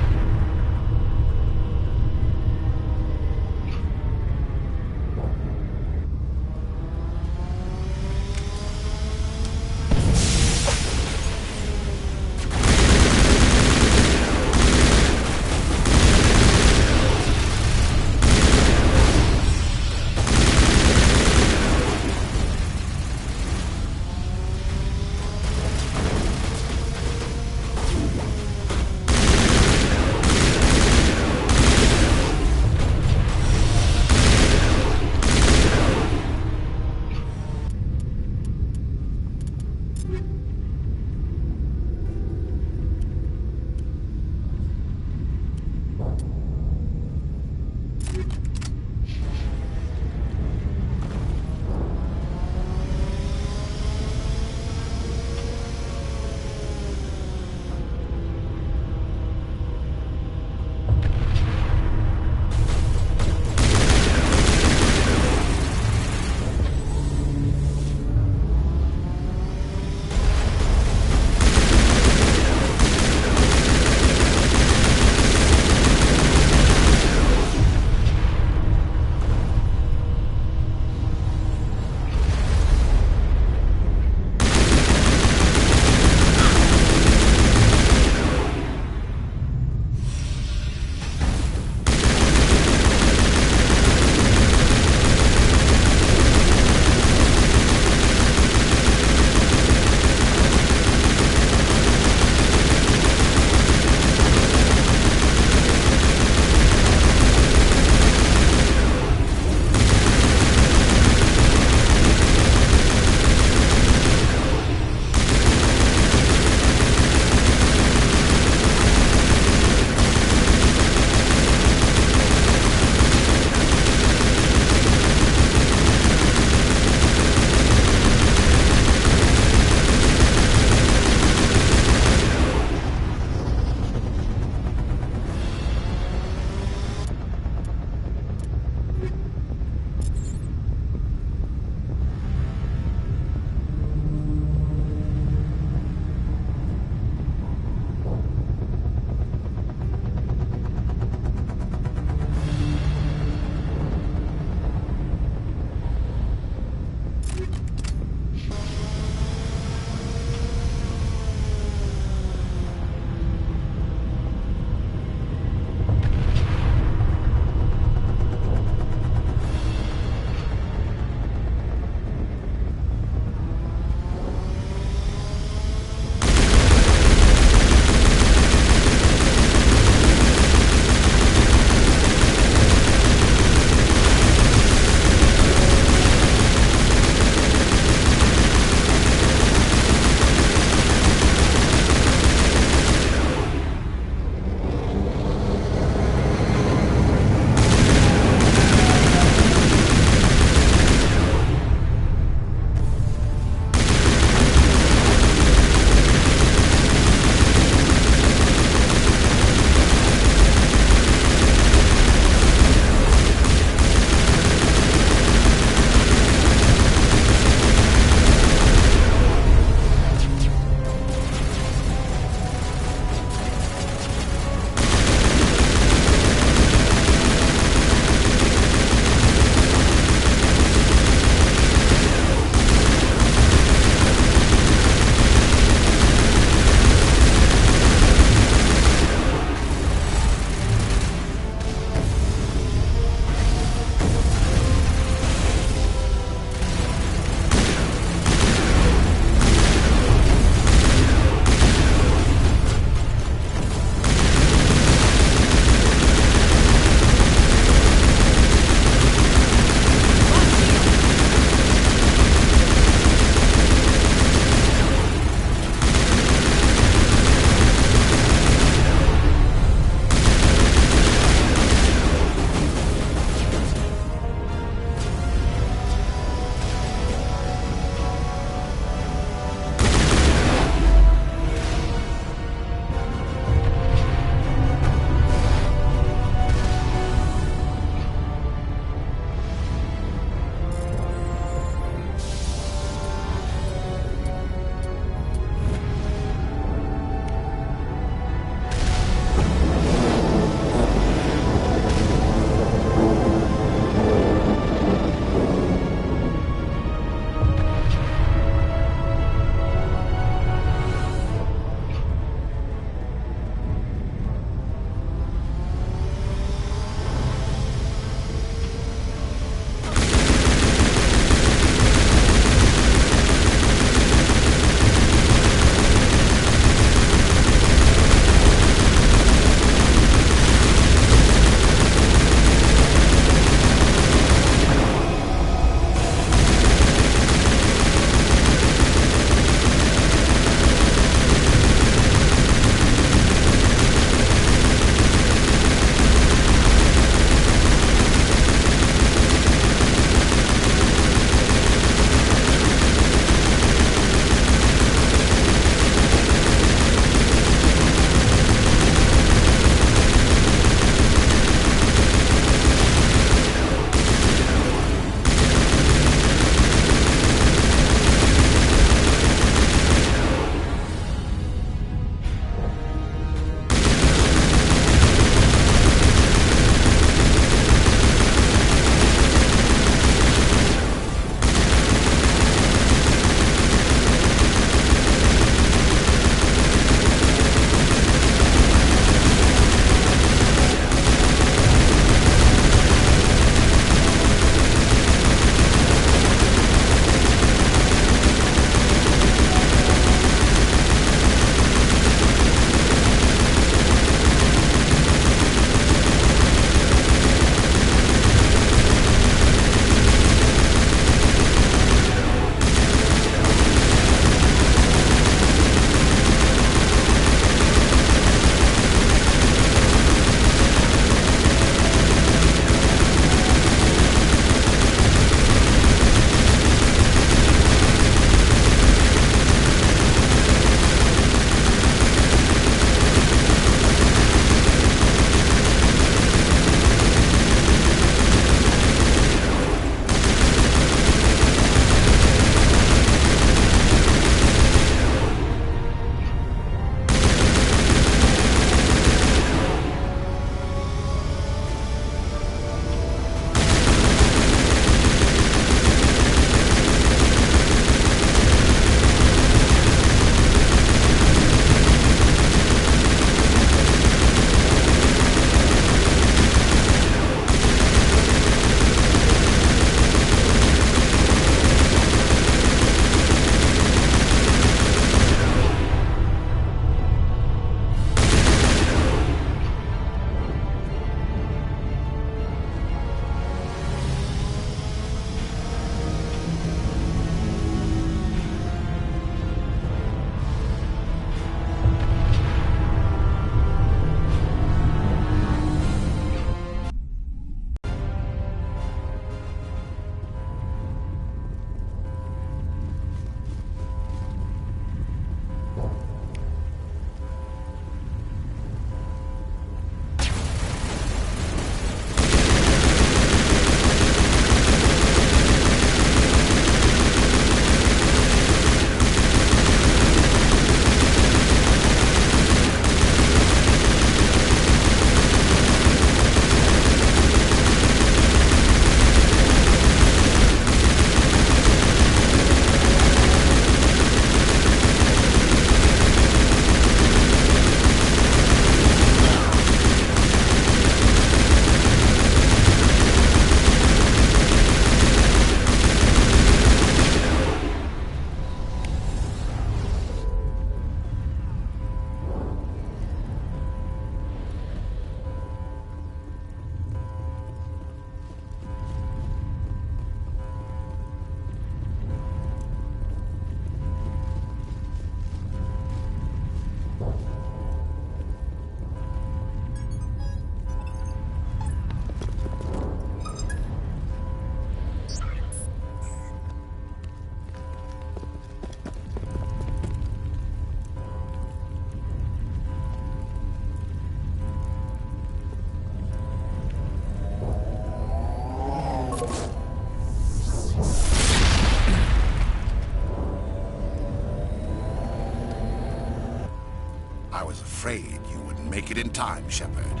I was afraid you wouldn't make it in time, Shepard.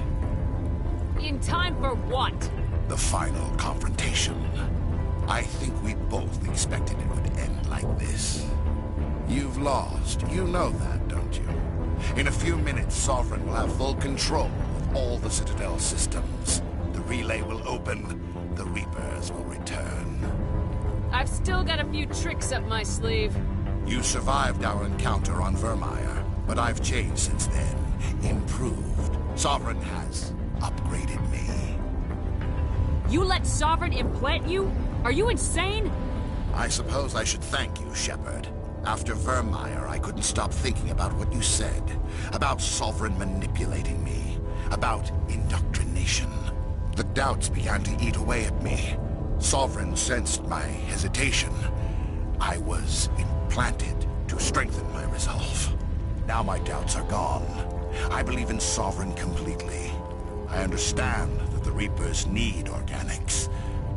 In time for what? The final confrontation. I think we both expected it would end like this. You've lost. You know that, don't you? In a few minutes, Sovereign will have full control of all the Citadel systems. The relay will open. The Reapers will return. I've still got a few tricks up my sleeve. You survived our encounter on Vermeer, but I've changed since then. Improved. Sovereign has upgraded me. You let Sovereign implant you? Are you insane? I suppose I should thank you, Shepard. After Vermeer, I couldn't stop thinking about what you said. About Sovereign manipulating me. About indoctrination. The doubts began to eat away at me. Sovereign sensed my hesitation. I was implanted to strengthen my resolve. Now my doubts are gone. I believe in Sovereign completely. I understand that the Reapers need organics.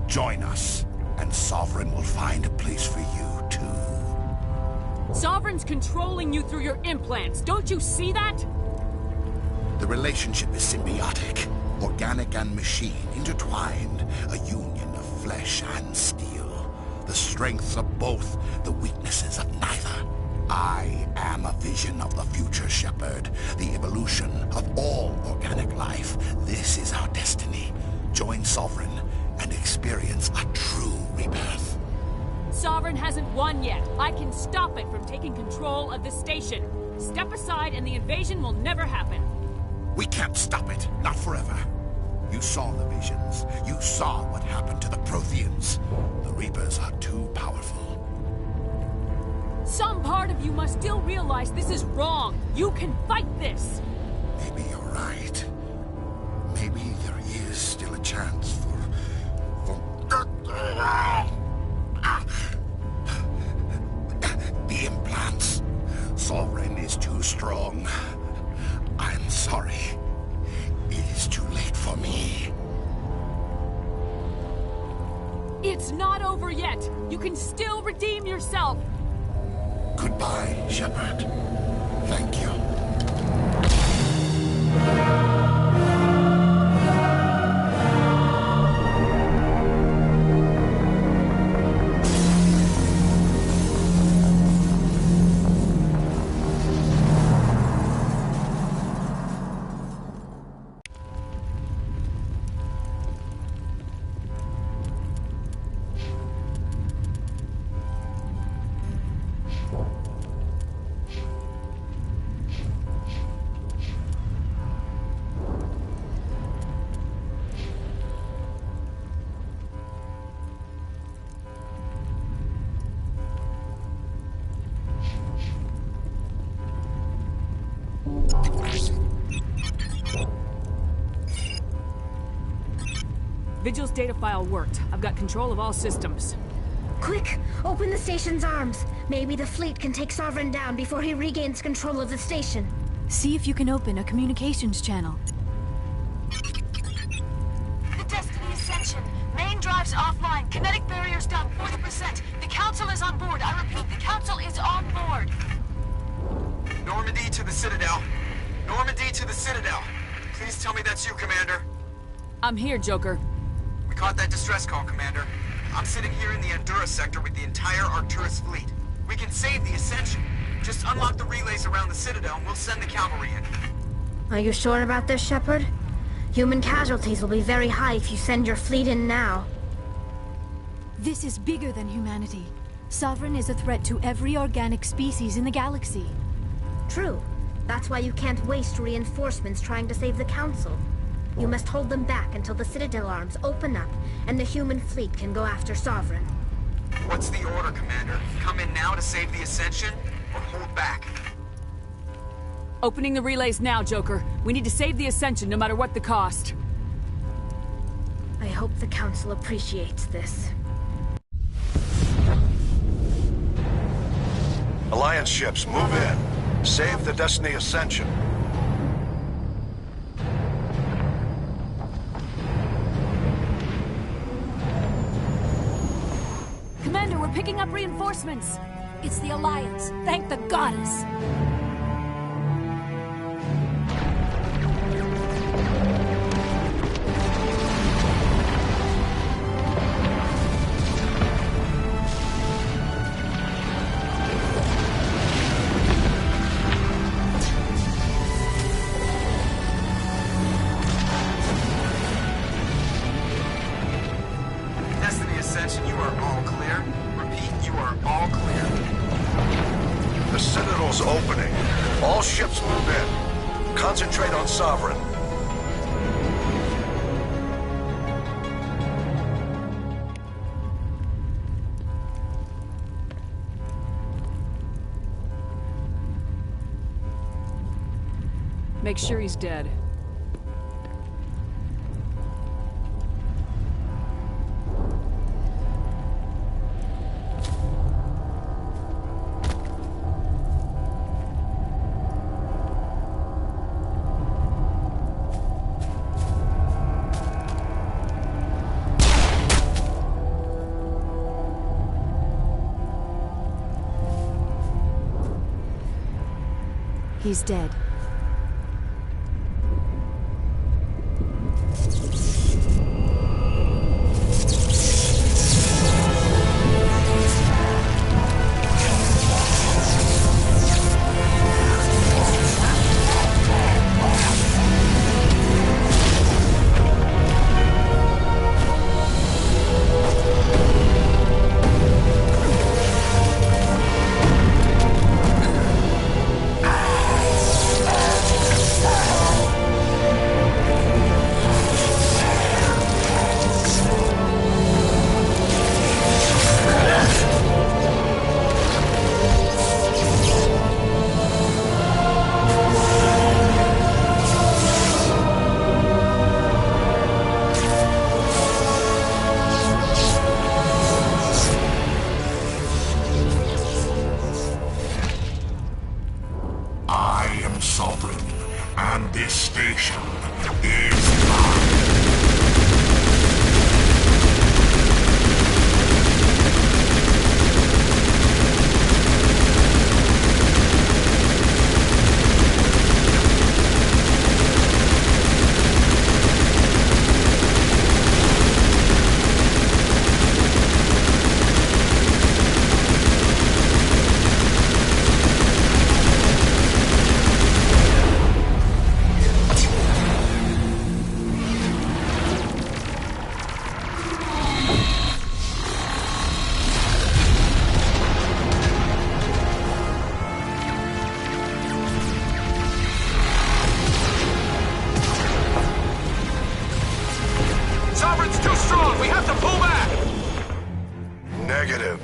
Join us, and Sovereign will find a place for you, too. Sovereign's controlling you through your implants. Don't you see that? The relationship is symbiotic. Organic and machine, intertwined. A union of flesh and steel. The strengths of both, the weaknesses of neither. I am a vision of the future, Shepard. The evolution of all organic life. This is our destiny. Join Sovereign and experience a true rebirth. Sovereign hasn't won yet. I can stop it from taking control of the station. Step aside and the invasion will never happen. We can't stop it. Not forever. You saw the visions. You saw what happened to the Protheans. The Reapers are too powerful. Some part of you must still realize this is wrong. You can fight this. Maybe you're right. Maybe there is still a chance for the implants. Sovereign is too strong. I'm sorry. It is too late for me. It's not over yet. You can still redeem yourself. Goodbye, Shepard. Thank you. Vigil's data file worked. I've got control of all systems. Quick! Open the station's arms. Maybe the fleet can take Sovereign down before he regains control of the station. See if you can open a communications channel. The Destiny Ascension. Main drives offline. Kinetic barriers down 40%. The Council is on board. I repeat, the Council is on board. Normandy to the Citadel. Normandy to the Citadel. Please tell me that's you, Commander. I'm here, Joker. We caught that distress call, Commander. I'm sitting here in the Endura sector with the entire Arcturus fleet. We can save the Ascension. Just unlock the relays around the Citadel and we'll send the cavalry in. Are you sure about this, Shepard? Human casualties will be very high if you send your fleet in now. This is bigger than humanity. Sovereign is a threat to every organic species in the galaxy. True. That's why you can't waste reinforcements trying to save the Council. You must hold them back until the Citadel arms open up and the human fleet can go after Sovereign. What's the order, Commander? Come in now to save the Ascension, or hold back? Opening the relays now, Joker. We need to save the Ascension no matter what the cost. I hope the Council appreciates this. Alliance ships, move in. Save the Destiny Ascension. Commander, we're picking up reinforcements. It's the Alliance. Thank the goddess. ships move in. Concentrate on Sovereign. Make sure he's dead. He's dead.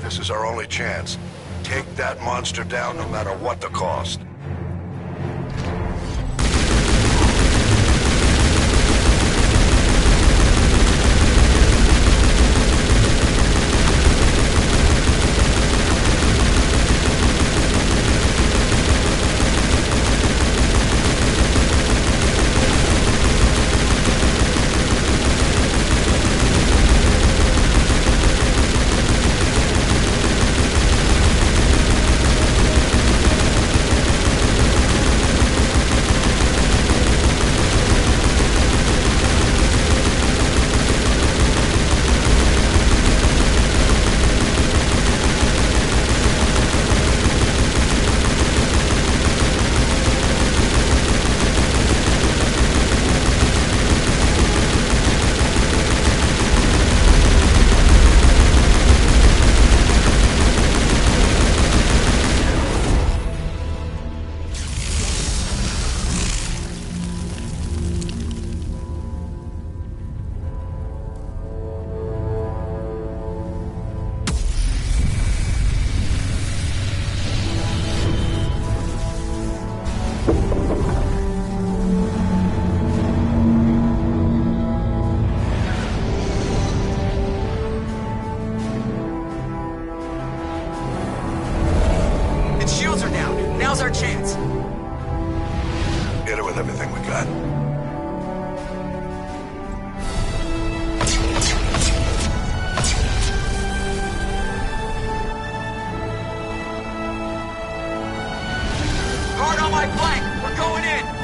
This is our only chance. Take that monster down no matter what the cost. Now's our chance. Hit it with everything we got. Hard on my flank. We're going in.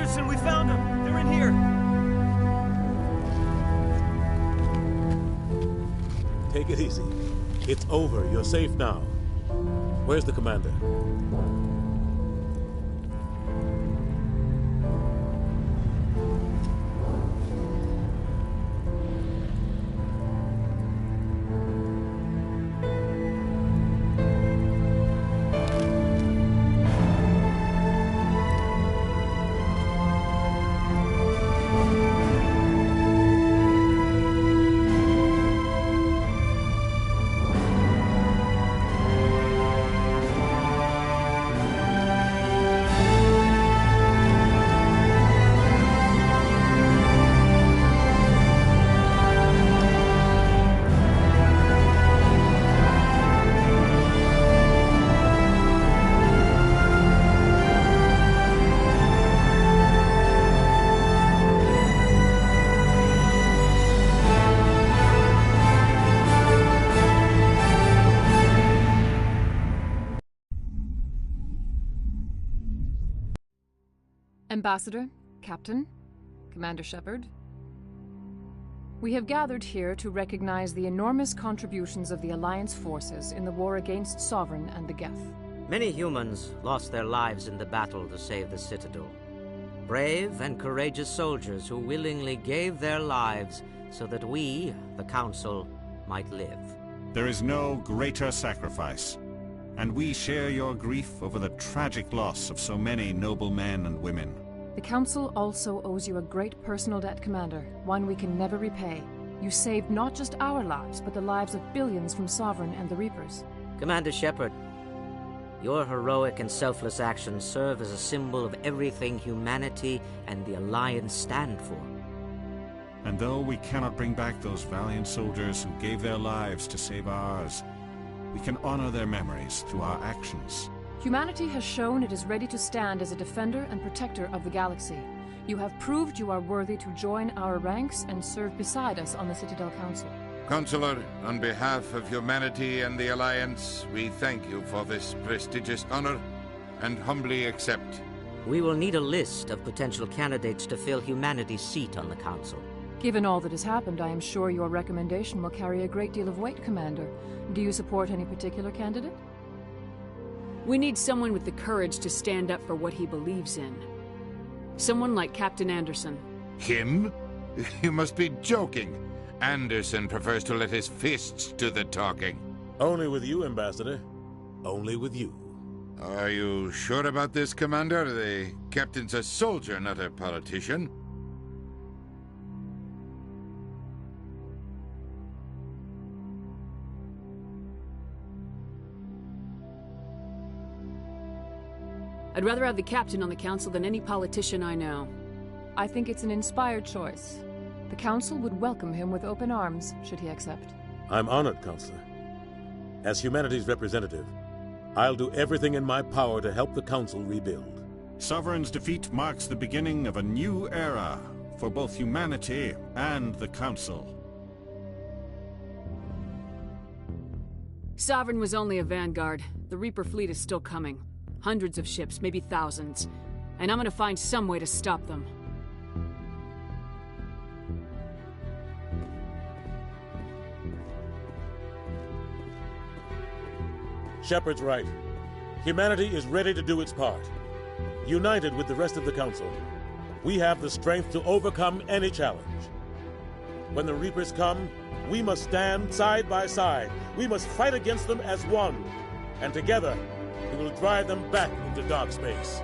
Anderson, we found them! They're in here! Take it easy. It's over. You're safe now. Where's the commander? Ambassador, Captain, Commander Shepard. We have gathered here to recognize the enormous contributions of the Alliance forces in the war against Sovereign and the Geth. Many humans lost their lives in the battle to save the Citadel. Brave and courageous soldiers who willingly gave their lives so that we, the Council, might live. There is no greater sacrifice, and we share your grief over the tragic loss of so many noble men and women. The Council also owes you a great personal debt, Commander, one we can never repay. You saved not just our lives, but the lives of billions from Sovereign and the Reapers. Commander Shepard, your heroic and selfless actions serve as a symbol of everything humanity and the Alliance stand for. And though we cannot bring back those valiant soldiers who gave their lives to save ours, we can honor their memories through our actions. Humanity has shown it is ready to stand as a defender and protector of the galaxy. You have proved you are worthy to join our ranks and serve beside us on the Citadel Council. Counselor, on behalf of humanity and the Alliance, we thank you for this prestigious honor and humbly accept. We will need a list of potential candidates to fill humanity's seat on the Council. Given all that has happened, I am sure your recommendation will carry a great deal of weight, Commander. Do you support any particular candidate? We need someone with the courage to stand up for what he believes in. Someone like Captain Anderson. Him? You must be joking. Anderson prefers to let his fists do the talking. Only with you, Ambassador. Only with you. Are you sure about this, Commander? The captain's a soldier, not a politician. I'd rather have the captain on the council than any politician I know. I think it's an inspired choice. The council would welcome him with open arms, should he accept. I'm honored, Counselor. As humanity's representative, I'll do everything in my power to help the council rebuild. Sovereign's defeat marks the beginning of a new era for both humanity and the council. Sovereign was only a vanguard. The Reaper fleet is still coming. Hundreds of ships, maybe thousands. And I'm gonna find some way to stop them. Shepard's right. Humanity is ready to do its part. United with the rest of the Council, we have the strength to overcome any challenge. When the Reapers come, we must stand side by side. We must fight against them as one. And together, we will drive them back into dark space.